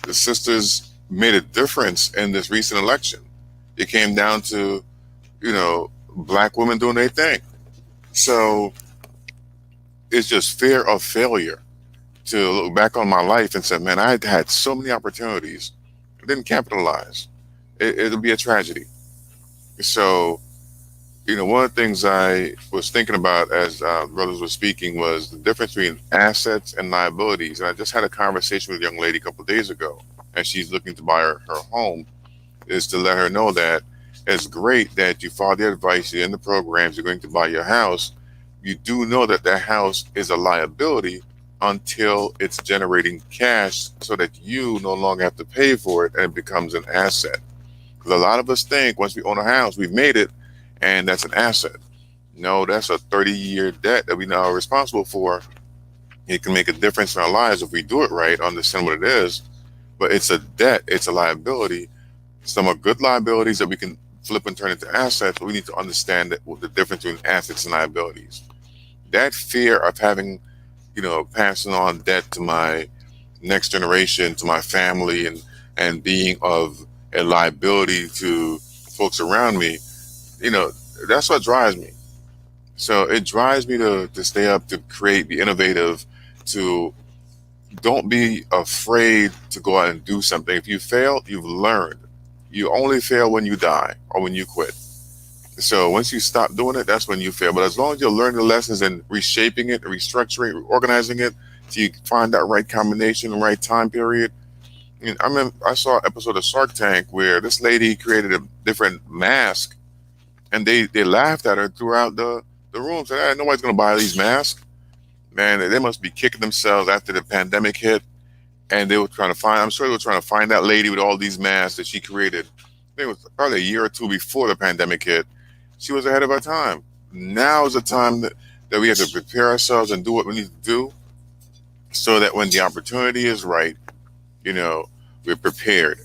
the sisters made a difference in this recent election. It came down to, Black women doing their thing. So it's just fear of failure to look back on my life and say, man, I had so many opportunities. I didn't capitalize. It'll be a tragedy. So, one of the things I was thinking about as brothers were speaking was the difference between assets and liabilities. And I just had a conversation with a young lady a couple of days ago, and she's looking to buy her home, is to let her know that it's great that you follow the advice, you're in the programs, you're going to buy your house. You do know that that house is a liability until it's generating cash so that you no longer have to pay for it and it becomes an asset. Because a lot of us think once we own a house, we've made it and that's an asset. No, that's a 30-year debt that we now are responsible for. It can make a difference in our lives if we do it right, understand what it is. But it's a debt, it's a liability. Some are good liabilities that we can flip and turn into assets, but we need to understand the difference between assets and liabilities. That fear of having, passing on debt to my next generation, to my family, and being of a liability to folks around me, that's what drives me. So it drives me to stay up, to create, be innovative, to don't be afraid to go out and do something. If you fail, you've learned. You only fail when you die or when you quit. So once you stop doing it, that's when you fail. But as long as you're learning the lessons and reshaping it, restructuring, reorganizing it, till you find that right combination, the right time period. I saw an episode of Shark Tank where this lady created a different mask, and they laughed at her throughout the room. Said, hey, nobody's going to buy these masks. Man, they must be kicking themselves after the pandemic hit. And I'm sure they were trying to find that lady with all these masks that she created. I think it was probably a year or two before the pandemic hit. She was ahead of her time. Now is the time that we have to prepare ourselves and do what we need to do so that when the opportunity is right, we're prepared.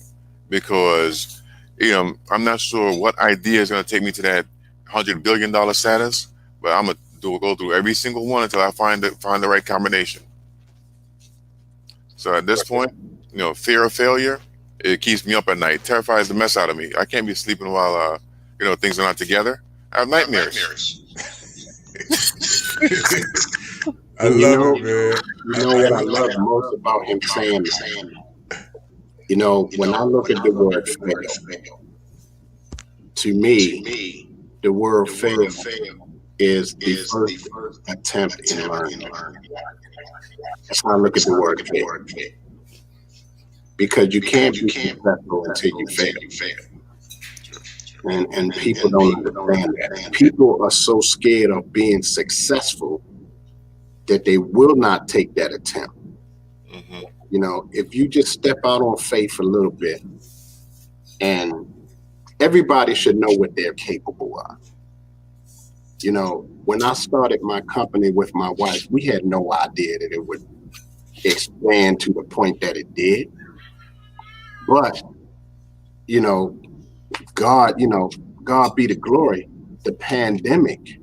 Because, I'm not sure what idea is going to take me to that $100 billion status, but I'm going to go through every single one until I find the right combination. So at this point, fear of failure, it keeps me up at night, terrifies the mess out of me. I can't be sleeping while, things are not together. I have nightmares. I love it, man. What I love most about him saying that, when I look at the word fail, to me, the word fail is the first attempt in learning. That's how I look at the word fail. Because you can't be successful until you fail. And people don't understand that. People are so scared of being successful that they will not take that attempt. Mm-hmm. If you just step out on faith a little bit, and everybody should know what they're capable of. When I started my company with my wife, we had no idea that it would expand to the point that it did. But, God be the glory. The pandemic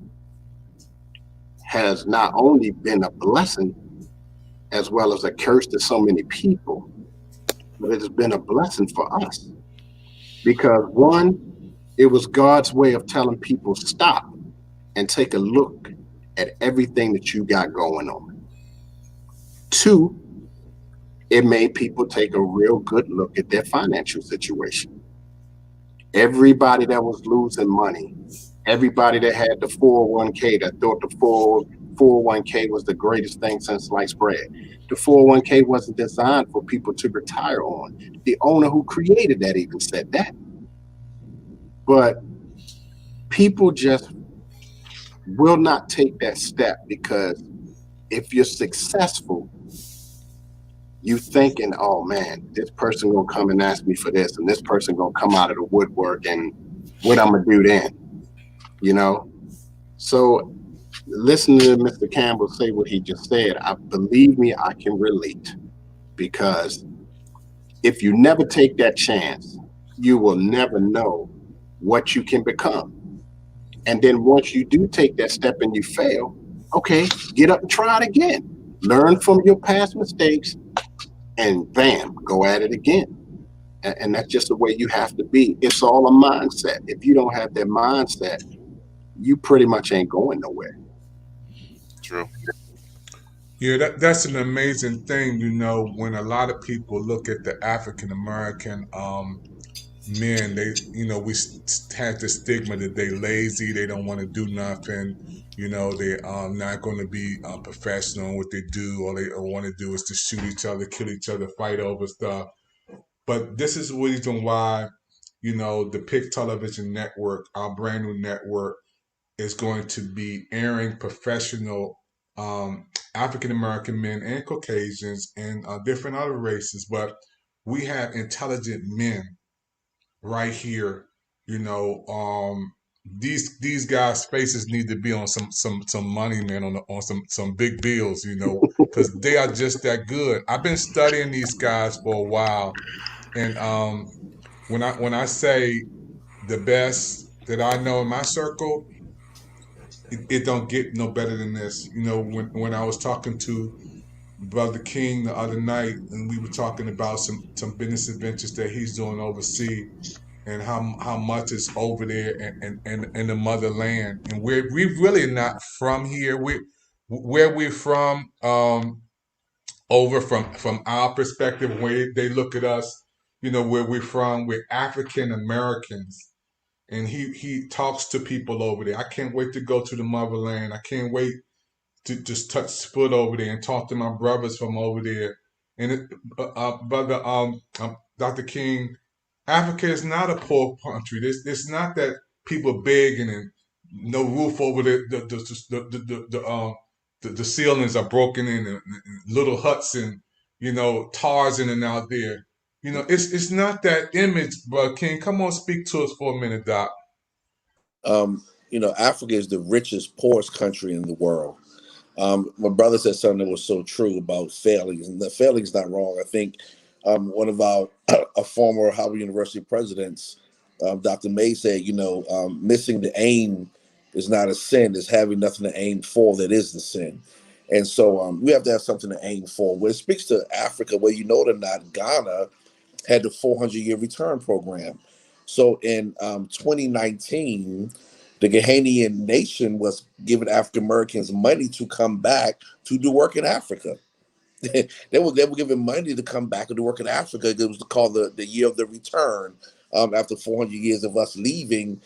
has not only been a blessing, as well as a curse to so many people. But it has been a blessing for us because one, it was God's way of telling people stop and take a look at everything that you got going on. Two, it made people take a real good look at their financial situation. Everybody that was losing money, everybody that had the 401k that thought the 401k was the greatest thing since sliced bread. The 401k wasn't designed for people to retire on. The owner who created that even said that. But people just will not take that step because if you're successful, you thinking, oh man, this person gonna come and ask me for this, and this person gonna come out of the woodwork, and what I'm gonna do then, you know? So listening to Mr. Campbell say what he just said, believe me, I can relate, because if you never take that chance, you will never know what you can become. And then once you do take that step and you fail, okay, get up and try it again. Learn from your past mistakes and bam, go at it again. And that's just the way you have to be. It's all a mindset. If you don't have that mindset, you pretty much ain't going nowhere. True. Yeah, that's an amazing thing, you know, when a lot of people look at the African American men, they, you know, we had the stigma that they lazy, they don't want to do nothing, you know, they not going to be professional in what they do. All they want to do is to shoot each other, kill each other, fight over stuff. But this is the reason why, you know, the PIC Television Network, our brand new network, is going to be airing professional African American men and Caucasians and different other races. But we have intelligent men right here. You know, these guys' faces need to be on some money, man, on some big bills. You know, because they are just that good. I've been studying these guys for a while, and when I say the best that I know in my circle, it don't get no better than this. You know, when I was talking to Brother King the other night, and we were talking about some business adventures that he's doing overseas, and how much is over there and in the motherland, and we really not from here. Where we're from, over from our perspective, where they look at us, you know, where we're from, we're African Americans, and he talks to people over there. I can't wait to go to the motherland. I can't wait to just touch foot over there and talk to my brothers from over there. And brother, Dr. King, Africa is not a poor country. It's not that people begging and no roof over the ceilings are broken in and little huts and, you know, Tarzan and out there. You know, it's not that image, but King, come on, speak to us for a minute, Doc. You know, Africa is the richest, poorest country in the world. My brother said something that was so true about failings, and the failing is not wrong. I think one of our a former Howard University presidents, Dr. May, said, you know, missing the aim is not a sin; it's having nothing to aim for that is the sin. And so we have to have something to aim for. When it speaks to Africa, whether you know it or not, Ghana had the 400-year return program. So in 2019, the Ghanaian nation was giving African Americans money to come back to do work in Africa. they were giving money to come back and do work in Africa. It was called the year of the return, after 400 years of us leaving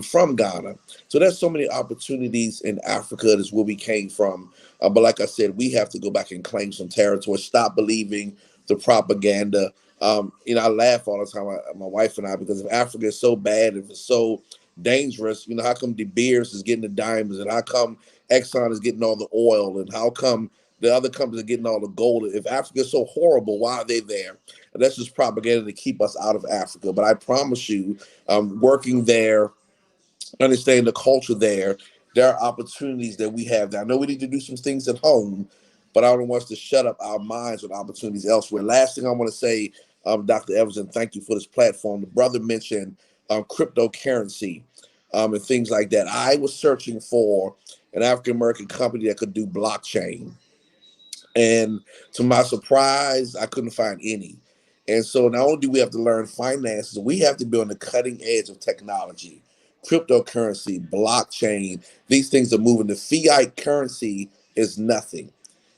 from Ghana. So there's so many opportunities in Africa. That's where we came from. But like I said, we have to go back and claim some territory. Stop believing the propaganda. You know, I laugh all the time, my wife and I, because if Africa is so bad, if it's so dangerous, you know, how come De Beers is getting the diamonds, and how come Exxon is getting all the oil, and how come the other companies are getting all the gold? If Africa is so horrible, why are they there? And that's just propaganda to keep us out of Africa. But I promise you, working there, understanding the culture there are opportunities that we have. Now, I know we need to do some things at home, but I don't want us to shut up our minds with opportunities elsewhere. Last thing I want to say, Dr. Evans, and thank you for this platform. The brother mentioned cryptocurrency and things like that. I was searching for an African-American company that could do blockchain. And to my surprise, I couldn't find any. And so not only do we have to learn finances, we have to be on the cutting edge of technology, cryptocurrency, blockchain. These things are moving. The fiat currency is nothing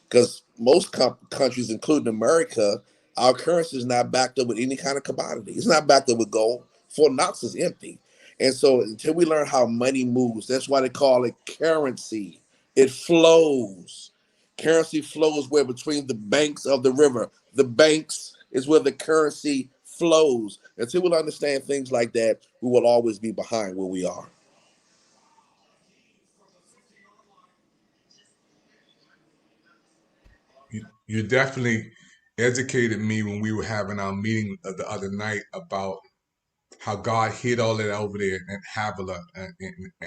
because most countries, including America, our currency is not backed up with any kind of commodity. It's not backed up with gold. Fort Knox is empty. And so until we learn how money moves, that's why they call it currency. It flows. Currency flows where between the banks of the river. The banks is where the currency flows. Until we understand things like that, we will always be behind where we are. You definitely educated me when we were having our meeting the other night about how God hid all that over there in Havilah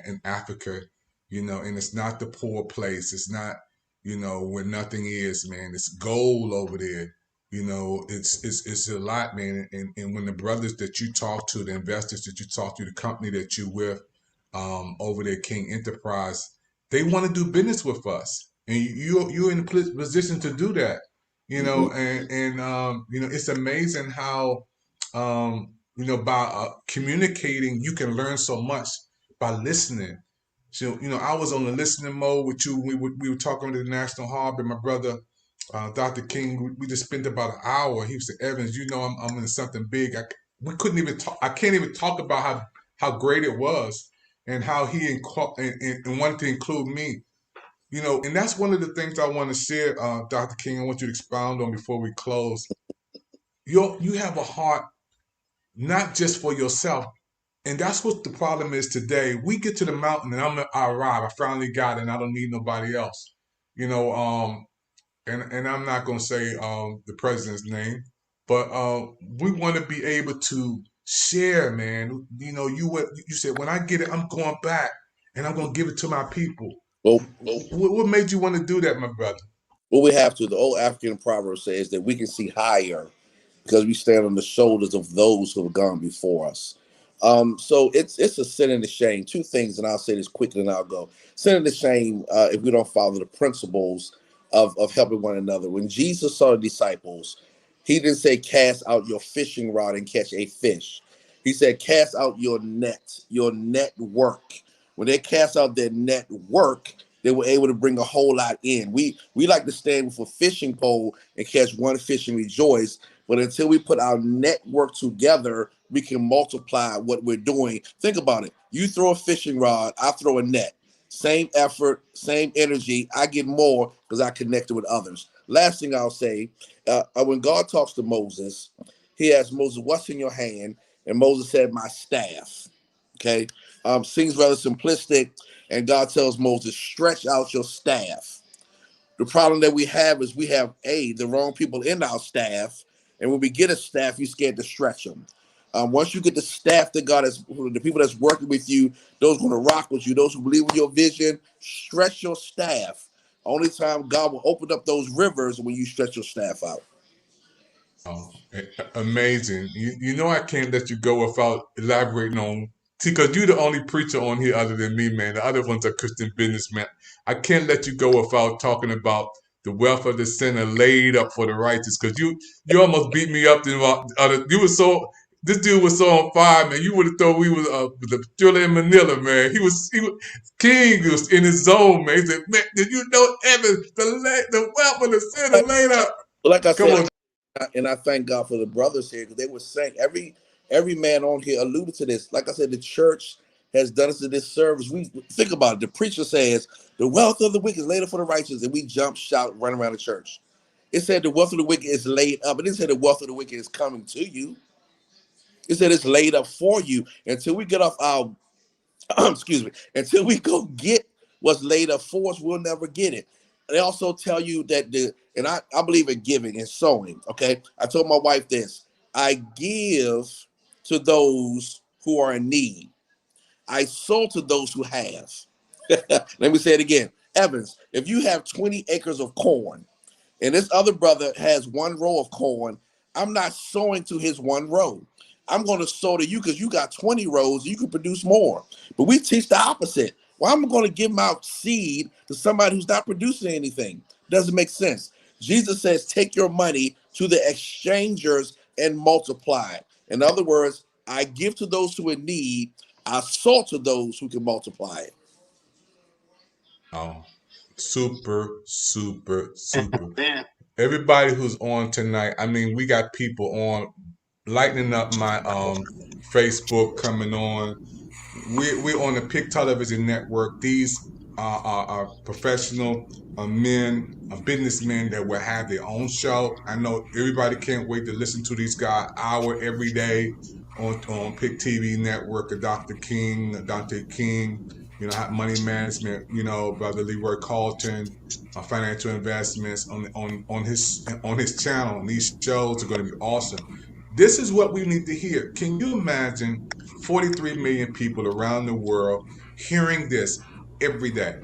in Africa, and it's not the poor place. It's not, where nothing is, man. It's gold over there. It's a lot, man. And when the brothers that you talk to, the investors that you talk to, the company that you with, over there, King Enterprise, they want to do business with us, and you're in a position to do that. It's amazing how by communicating, you can learn so much by listening. So, I was on the listening mode with you. We were talking to the National Harbor. My brother, Dr. King, we just spent about an hour. He said, Evans, I'm in something big. We couldn't even talk. I can't even talk about how great it was and how he and wanted to include me. And that's one of the things I want to share, Dr. King. I want you to expound on before we close. You have a heart not just for yourself. And that's what the problem is today. We get to the mountain and I arrive. I finally got it and I don't need nobody else. And I'm not gonna say the president's name, but we want to be able to share, man. You said when I get it, I'm going back and I'm gonna give it to my people. Well, What made you want to do that, my brother? well, we have to. The old African proverb says that we can see higher because we stand on the shoulders of those who have gone before us. So it's a sin and a shame. Two things, and I'll say this quickly and I'll go. Sin and a shame if we don't follow the principles of helping one another. When Jesus saw the disciples, he didn't say cast out your fishing rod and catch a fish. He said cast out your network. When they cast out their network, they were able to bring a whole lot in. We like to stand with a fishing pole and catch one fish and rejoice. But until we put our network together, we can multiply what we're doing. Think about it. You throw a fishing rod, I throw a net. Same effort, same energy. I get more because I connected with others. Last thing I'll say, when God talks to Moses, he asked Moses, what's in your hand? And Moses said, my staff. Okay. Seems rather simplistic. And God tells Moses, stretch out your staff. The problem that we have is we have the wrong people in our staff. And when we get a staff, you're scared to stretch them. Once you get the staff that God has, the people that's working with you, those going to rock with you, those who believe in your vision, stretch your staff. Only time God will open up those rivers when you stretch your staff out. Oh, amazing. I can't let you go without elaborating on, because you're the only preacher on here other than me, man. The other ones are Christian businessmen. I can't let you go without talking about the wealth of the sinner laid up for the righteous, because you almost beat me up. This dude was so on fire, man. You would have thought we was the thriller in Manila, man. He was King was in his zone, man. He said, man, did you know, Evans, the wealth of the sinner laid up? Like I Come said, on. and I thank God for the brothers here because they were saying every man on here alluded to this. Like I said, the church has done us to this service. We think about it. The preacher says the wealth of the wicked is laid up for the righteous, and we jump, shout, run around the church. It said the wealth of the wicked is laid up. It didn't say the wealth of the wicked is coming to you. It said it's laid up for you. Until we get off our excuse me, until we go get what's laid up for us, we'll never get it. They also tell you that I believe in giving and sowing. Okay. I told my wife this. I give to those who are in need. I sow to those who have. Let me say it again. Evans, if you have 20 acres of corn and this other brother has one row of corn, I'm not sowing to his one row. I'm going to sow to you because you got 20 rows. You can produce more. But we teach the opposite. Well, I'm going to give my seed to somebody who's not producing anything. Doesn't make sense. Jesus says, take your money to the exchangers and multiply. In other words, I give to those who are in need, I sow to those who can multiply it. Oh, super, super, super. Everybody who's on tonight, I mean, we got people on lightening up my Facebook coming on. We're on the Pick Television Network. These are professional men, businessmen that will have their own show. I know everybody can't wait to listen to these guys hour every day on Pick TV Network. Dr. King, Dante King, money management. Brother Leroy Carlton, financial investments on his channel. These shows are going to be awesome. This is what we need to hear. Can you imagine 43 million people around the world hearing this every day,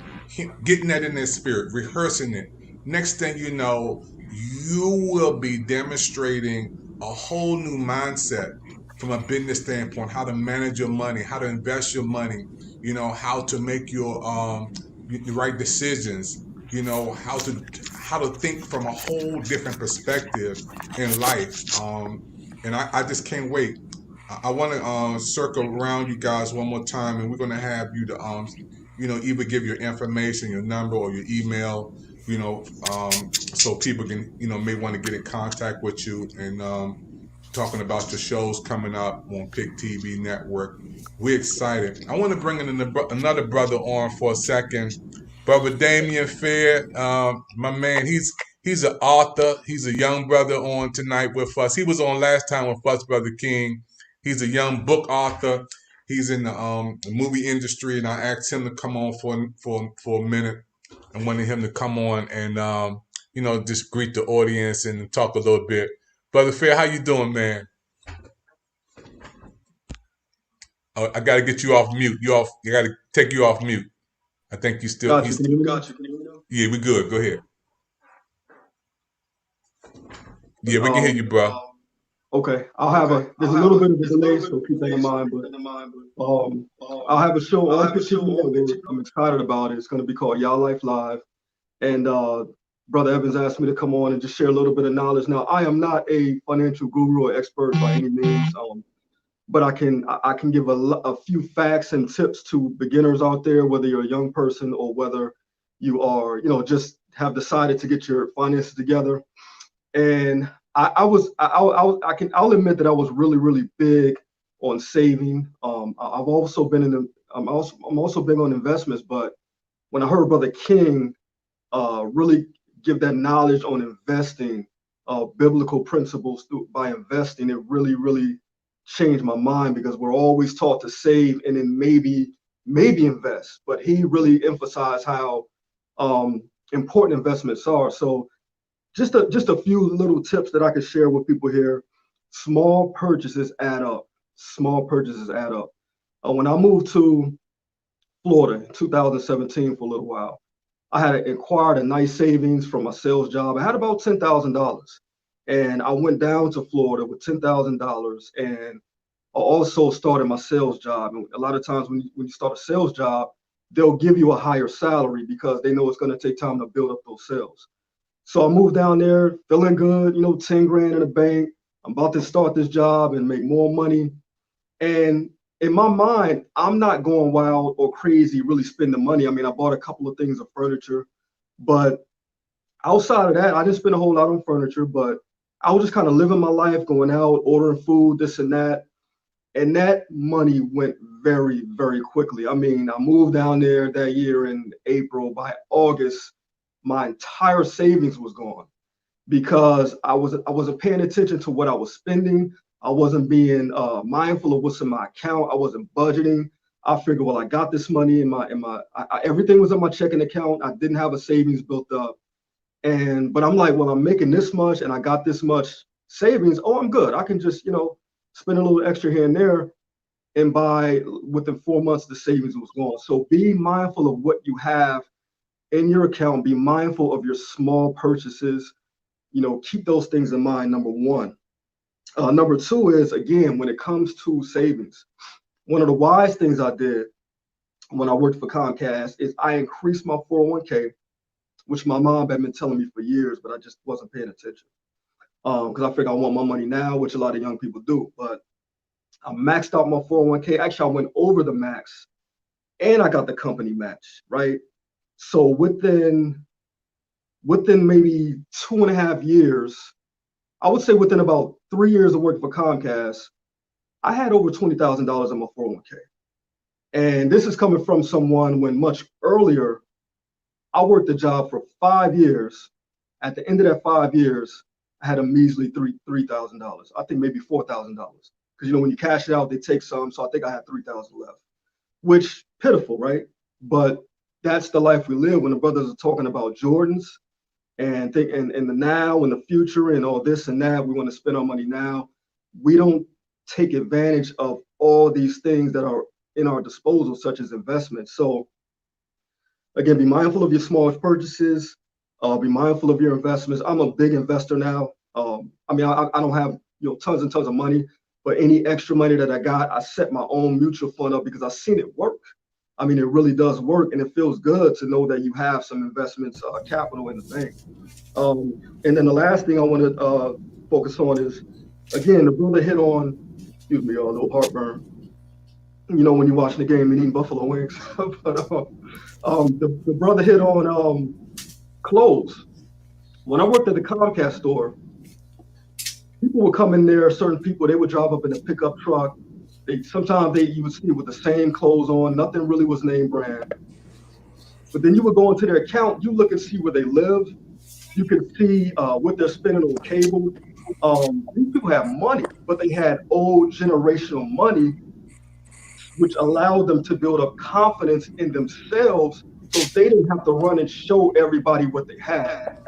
getting that in their spirit, rehearsing it? Next thing you know, you will be demonstrating a whole new mindset from a business standpoint, how to manage your money, how to invest your money, how to make your the right decisions, how to think from a whole different perspective in life. And I just can't wait. I want to circle around you guys one more time, and we're going to have you to either give your information, your number, or your email, so people can may want to get in contact with you and talking about your shows coming up on Pick TV Network. We're excited. I want to bring in another brother on for a second, Brother Damien Fair. My man, he's an author. He's a young brother on tonight with us. He was on last time with us, Brother King. He's a young book author. He's in the movie industry, and I asked him to come on for a minute. I wanted him to come on and just greet the audience and talk a little bit. Brother Fair, how you doing, man? Oh, I got to get you off mute. You got to take you off mute. I think you still. Gotcha. Can you hear me now? Yeah, we good. Go ahead. Yeah, we can hear you, bro. Okay, there's a little bit of a delay, so keep that in mind. But I'll have a show on Pick TV Network. I'm excited about it. It's going to be called Y'all Life Live, and Brother Evans asked me to come on and just share a little bit of knowledge. Now, I am not a financial guru or expert by any means, but I can give a few facts and tips to beginners out there, whether you're a young person or whether you are, just have decided to get your finances together. And I'll admit that I was really, really big on saving. I'm also big on investments, but when I heard Brother King really give that knowledge on investing, biblical principles by investing, it really, really changed my mind, because we're always taught to save and then maybe invest, but he really emphasized how important investments are. So just a few little tips that I could share with people here. Small purchases add up. Small purchases add up. When I moved to Florida in 2017 for a little while, I had acquired a nice savings from my sales job. I had about $10,000. And I went down to Florida with $10,000, and I also started my sales job. And a lot of times when you start a sales job, they'll give you a higher salary because they know it's going to take time to build up those sales. So I moved down there feeling good, 10 grand in the bank. I'm about to start this job and make more money. And in my mind, I'm not going wild or crazy, really spending money. I mean, I bought a couple of things of furniture, but outside of that, I didn't spend a whole lot on furniture, but I was just kind of living my life, going out, ordering food, this and that. And that money went very, very quickly. I mean, I moved down there that year in April. By August, my entire savings was gone because I wasn't paying attention to what I was spending. I wasn't being mindful of what's in my account. I wasn't budgeting. I figured, well, I got this money in everything was in my checking account. I didn't have a savings built up. But I'm like, well, I'm making this much and I got this much savings. Oh, I'm good. I can just, spend a little extra here and there. And within 4 months, the savings was gone. So be mindful of what you have in your account. Be mindful of your small purchases. Keep those things in mind, number one. Number two is, again, when it comes to savings, one of the wise things I did when I worked for Comcast is I increased my 401k which my mom had been telling me for years, but I just wasn't paying attention. Because I figured I want my money now, which a lot of young people do. But I maxed out my 401k. Actually, I went over the max and I got the company match, right? So within maybe 2.5 years, I would say within about 3 years of working for Comcast, I had over $20,000 in my 401k. And this is coming from someone when much earlier, I worked a job for 5 years. At the end of that 5 years, I had a measly $3,000. I think maybe $4,000. Because, when you cash it out, they take some. So I think I had $3,000 left, which pitiful, right? But that's the life we live when the brothers are talking about Jordans and the now and the future and all this and that. We want to spend our money now. We don't take advantage of all these things that are in our disposal, such as investments. So again, be mindful of your small purchases. Be mindful of your investments. I'm a big investor now. I don't have tons and tons of money, but any extra money that I got, I set my own mutual fund up because I've seen it work. I mean, it really does work, and it feels good to know that you have some investments, capital in the bank. And then the last thing I want to focus on is, again, the brother hit on, excuse me, a little heartburn. When you're watching the game and eating buffalo wings. But the brother hit on clothes. When I worked at the Comcast store, people would come in there, certain people, they would drive up in a pickup truck. Sometimes you would see with the same clothes on, nothing really was name brand. But then you would go into their account, you look and see where they live. You can see what they're spending on cable. These people have money, but they had old generational money, which allowed them to build up confidence in themselves so they didn't have to run and show everybody what they had.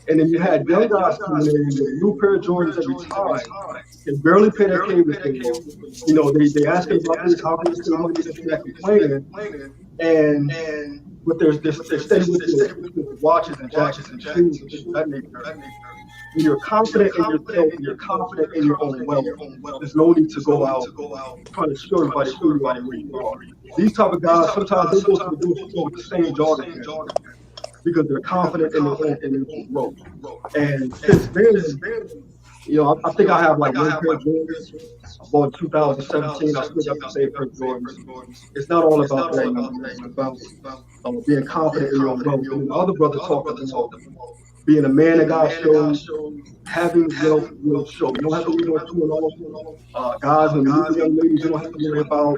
And then you had young guys coming in with a new pair of Jordans every time. They barely pay their cable bill. They ask them about this, how much money they're complaining. But they're steady with watches and jackets and shoes and things of that nature. When you're confident in yourself, and you're confident in your own wealth, there's no need to go out trying to show everybody who you are and where you are. These type of guys, sometimes they go to the grocery store with the same Jordan because they're confident in their own growth. And since then, I think I have like one pair of Jordans. I bought in 2017. I still got the same pair of Jordans. It's not all about that. It's about being confident in your own growth. And the other brother talked about being a man that God shows, having wealth will show. You don't have to worry about doing all. Guys and young ladies, you don't have to worry about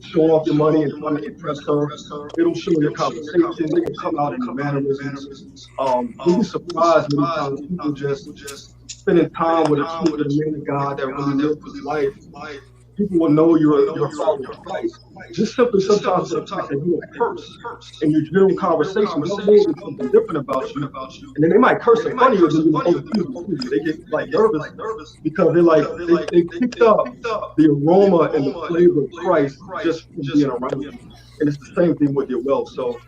showing off your money and trying to impress her. It'll show your conversation. It can come out in your mannerisms. You'll be surprised many times people just spending time with a man of God that really lives his life. People will know you're a follower of Christ. Just simply sometimes the fact that you don't curse in your general conversation, they'll know there's something different about you. And then they might curse in front of you. They get like nervous because they picked up the aroma and the flavor of Christ just from being around you. And it's the same thing with your wealth. So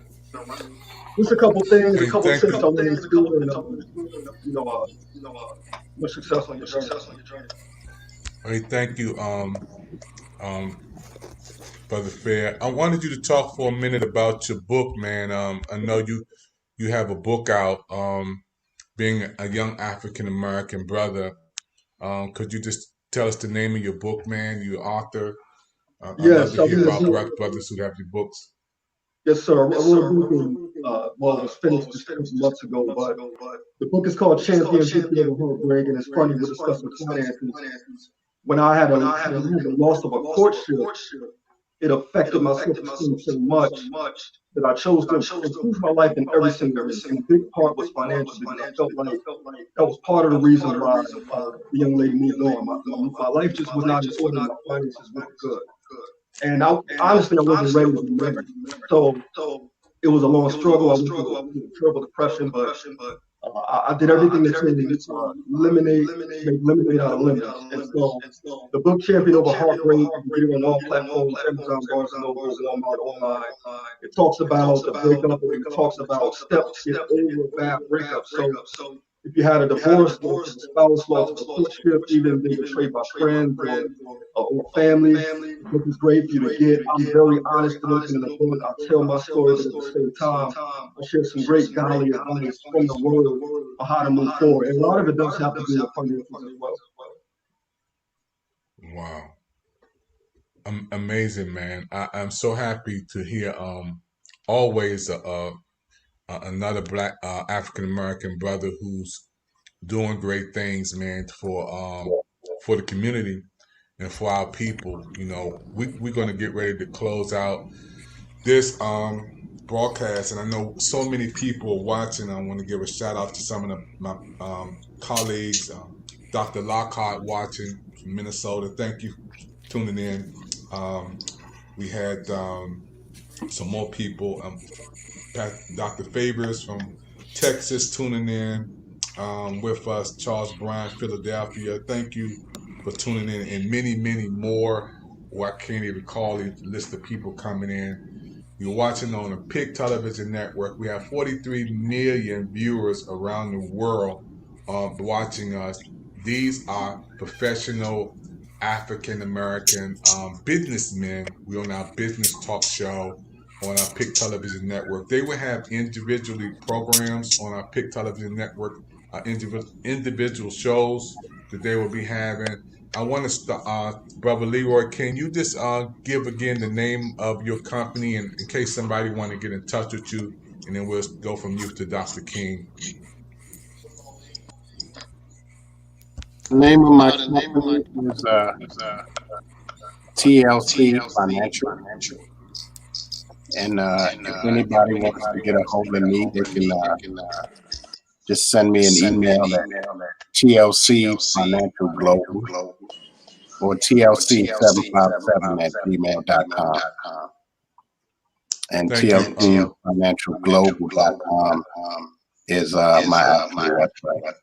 just a couple things, a couple tips I want to do, and much success on your journey. Hey, thank you, Brother Fair. I wanted you to talk for a minute about your book, man. I know you have a book out, being a young African American brother. Could you just tell us the name of your book, man? You're author. I'd love to hear about Black brothers who have your books. Yes, sir. I wrote a book it was finished just a few months ago, but the book is called Champion Victory Over Heartbreak, and it's funny, we're discussing finances. When I had the loss of a courtship, it affected my self-esteem so much that I chose to improve my life in every single way. And a big part was financial because I felt like that was part of the reason why the young lady moved on. My life just was not important. My finances weren't good. And honestly, I wasn't ready to be married. So it was a long struggle. I went through terrible depression, but I did everything that could to make lemonade out of lemons. And so the book Champion Over Heartbreak, you can get it on all platforms, Amazon, Barnes & Noble, Walmart, online. It talks about the breakup, and it talks about steps to get over a bad breakup. So if you had a divorce, or if a spouse lost a courtship, even being betrayed by friends or family, the book is great for you to get. I'm very honest and open in the book. I tell my story, but at the same time, I share some great godly advice from the word on how to move forward. And a lot of it does have to do with financials as well. Wow. Amazing, man. I'm so happy to hear always another black African American brother who's doing great things, man, for the community and for our people. You know, we're gonna get ready to close out this broadcast, and I know so many people are watching. I want to give a shout out to some of my colleagues, Dr. Lockhart watching from Minnesota. Thank you for tuning in. We had some more people. Dr. Favors from Texas tuning in with us. Charles Bryan, Philadelphia. Thank you for tuning in, and many, many more. Well, I can't even call the list of people coming in. You're watching on the PIC Television Network. We have 43 million viewers around the world watching us. These are professional African American businessmen. We're on our business talk show on our PIC Television Network. They will have individually programs on our PIC Television Network, individual shows that they will be having. I want to start, Brother Leroy, can you just give again the name of your company in case somebody want to get in touch with you, and then we'll go from you to Dr. King. The name of my company is TLC Financial. And if anybody wants to get a hold of me, they can just send me an email at TLC Financial Global or TLC757@gmail.com. And TLCFinancialGlobal.com is my website.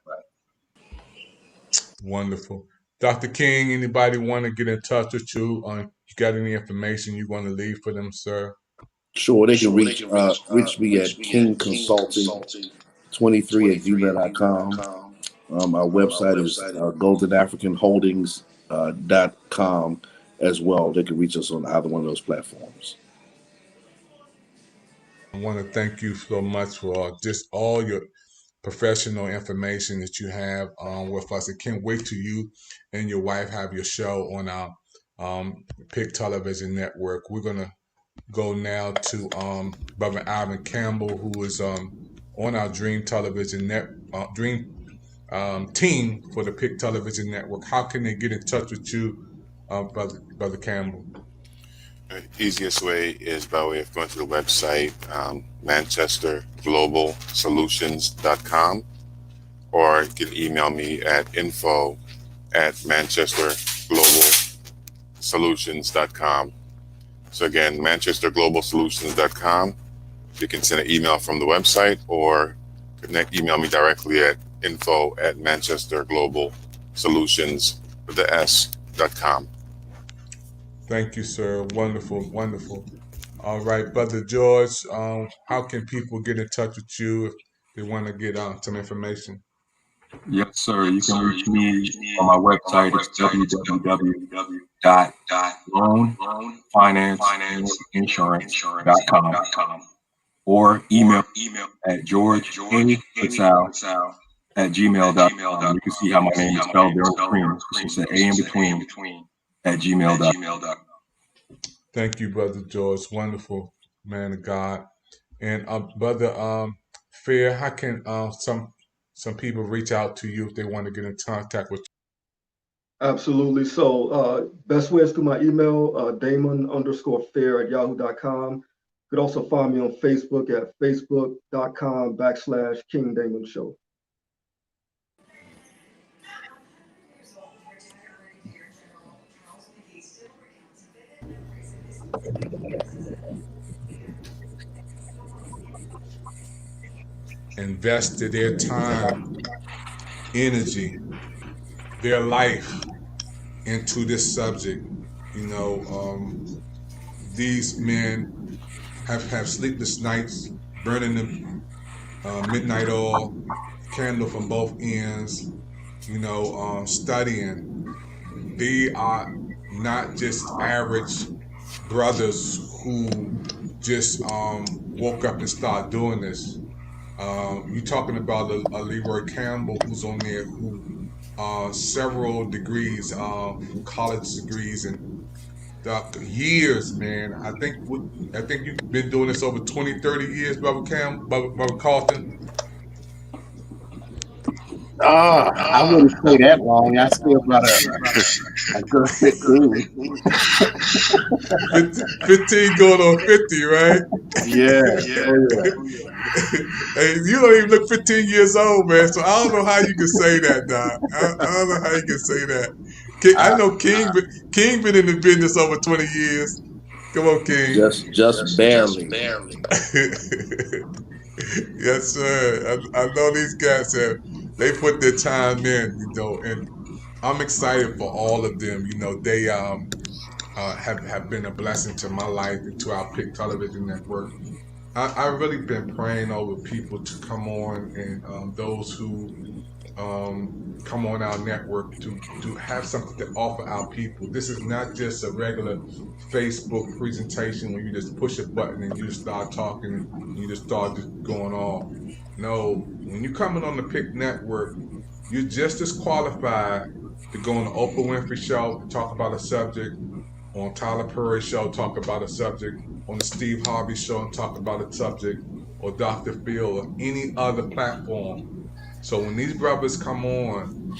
Wonderful. Dr. King, anybody want to get in touch with you? You got any information you want to leave for them, sir? Sure, they can reach me at King Consulting 23@gmail.com. Our website is goldenafricanholdings.com as well. They can reach us on either one of those platforms. I want to thank you so much for just all your professional information that you have with us. I can't wait till you and your wife have your show on our PIC Television Network. We're going to go now to Brother Alvin Campbell, who is on our Dream Television team for the PIC Television Network. How can they get in touch with you, Brother Campbell? The easiest way is by way of going to the website, manchesterglobalsolutions.com, or you can email me at info@manchesterglobalsolutions.com. So again, manchesterglobalsolutions.com. You can send an email from the website, or email me directly at info@manchesterglobalsolutions.com. Thank you, sir. Wonderful, wonderful. All right, Brother George, how can people get in touch with you if they want to get some information? Yes, sir. You can reach me on my website. It's www.loanfinancinsurance.com, or email at georgeapatel@gmail.com. You can see how my name is spelled there on the screen. It's an A in between at gmail.com. Thank you, Brother George. Wonderful man of God. And Brother Fair, how can some people reach out to you if they want to get in contact with you? Absolutely. So best way is through my email, damon_fair@yahoo.com. You could also find me on Facebook at facebook.com/King Damon Show. Invested their time, energy, their life into this subject. You know, these men have sleepless nights, burning the midnight oil, candle from both ends, studying. They are not just average brothers who just woke up and started doing this. You're talking about a Leroy Campbell who's on there who several degrees, college degrees, and years, man. I think you've been doing this over 20, 30 years, Brother Carlton. I wouldn't say that long. I still got a good 15. 15 going on 50, right? Yeah. Hey, you don't even look 15 years old, man. So I don't know how you can say that, Doc. I don't know how you can say that. I know King been in the business over 20 years. Come on, King. Just barely. Yes, sir. I know these guys they put their time in, and I'm excited for all of them. They have been a blessing to my life and to our PIC Television Network. I've really been praying over people to come on, and those who come on our network to have something to offer our people. This is not just a regular Facebook presentation where you just push a button and you just start talking and you just start going off. No, when you're coming on the PIC Network, you're just as qualified to go on the Oprah Winfrey Show, talk about a subject, on Tyler Perry Show, talk about a subject, on the Steve Harvey Show, and talk about a subject, or Dr. Phil, or any other platform. So when these brothers come on,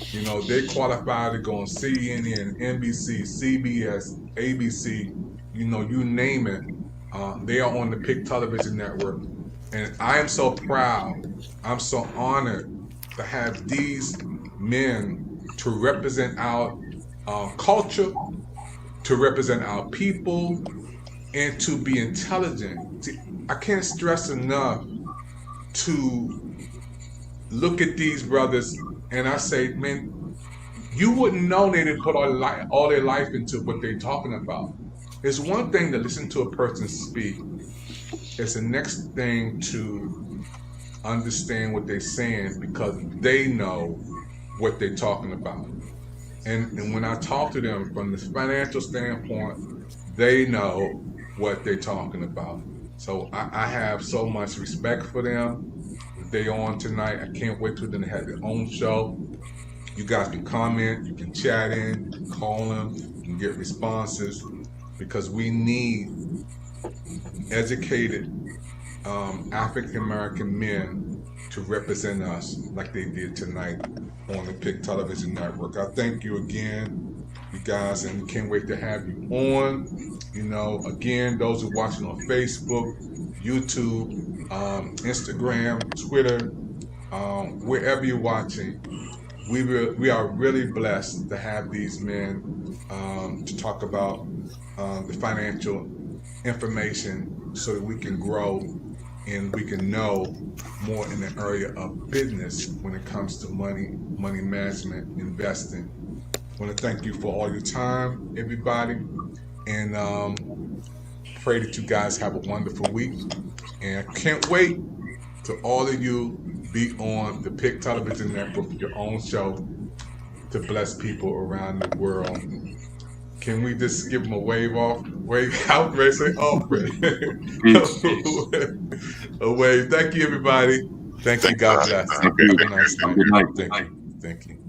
they qualify to go on CNN, NBC, CBS, ABC, you name it. They are on the PIC Television Network. And I am so proud, I'm so honored to have these men to represent our culture, to represent our people, and to be intelligent. See, I can't stress enough to look at these brothers and I say, man, you wouldn't know they didn't put all their life into what they're talking about. It's one thing to listen to a person speak. It's the next thing to understand what they're saying because they know what they're talking about. And when I talk to them from the financial standpoint, they know what they're talking about. So I have so much respect for them. They on tonight. I can't wait till them to have their own show. You guys can comment, you can chat in, you can call them, you can get responses because we need educated African American men to represent us like they did tonight on the PIC Television Network. I thank you again, you guys, and we can't wait to have you on. Again, those who are watching on Facebook, YouTube, Instagram, Twitter, wherever you're watching, we are really blessed to have these men to talk about the financial information so that we can grow and we can know more in the area of business when it comes to money management, investing. I want to thank you for all your time, everybody, and pray that you guys have a wonderful week. And I can't wait to all of you be on the PIC Television Network with your own show to bless people around the world. Can we just give them a wave out, say off, a wave. Thank you, everybody. Thank you. God bless. Thank you. Have a nice night. Good night. Thank you. Thank you.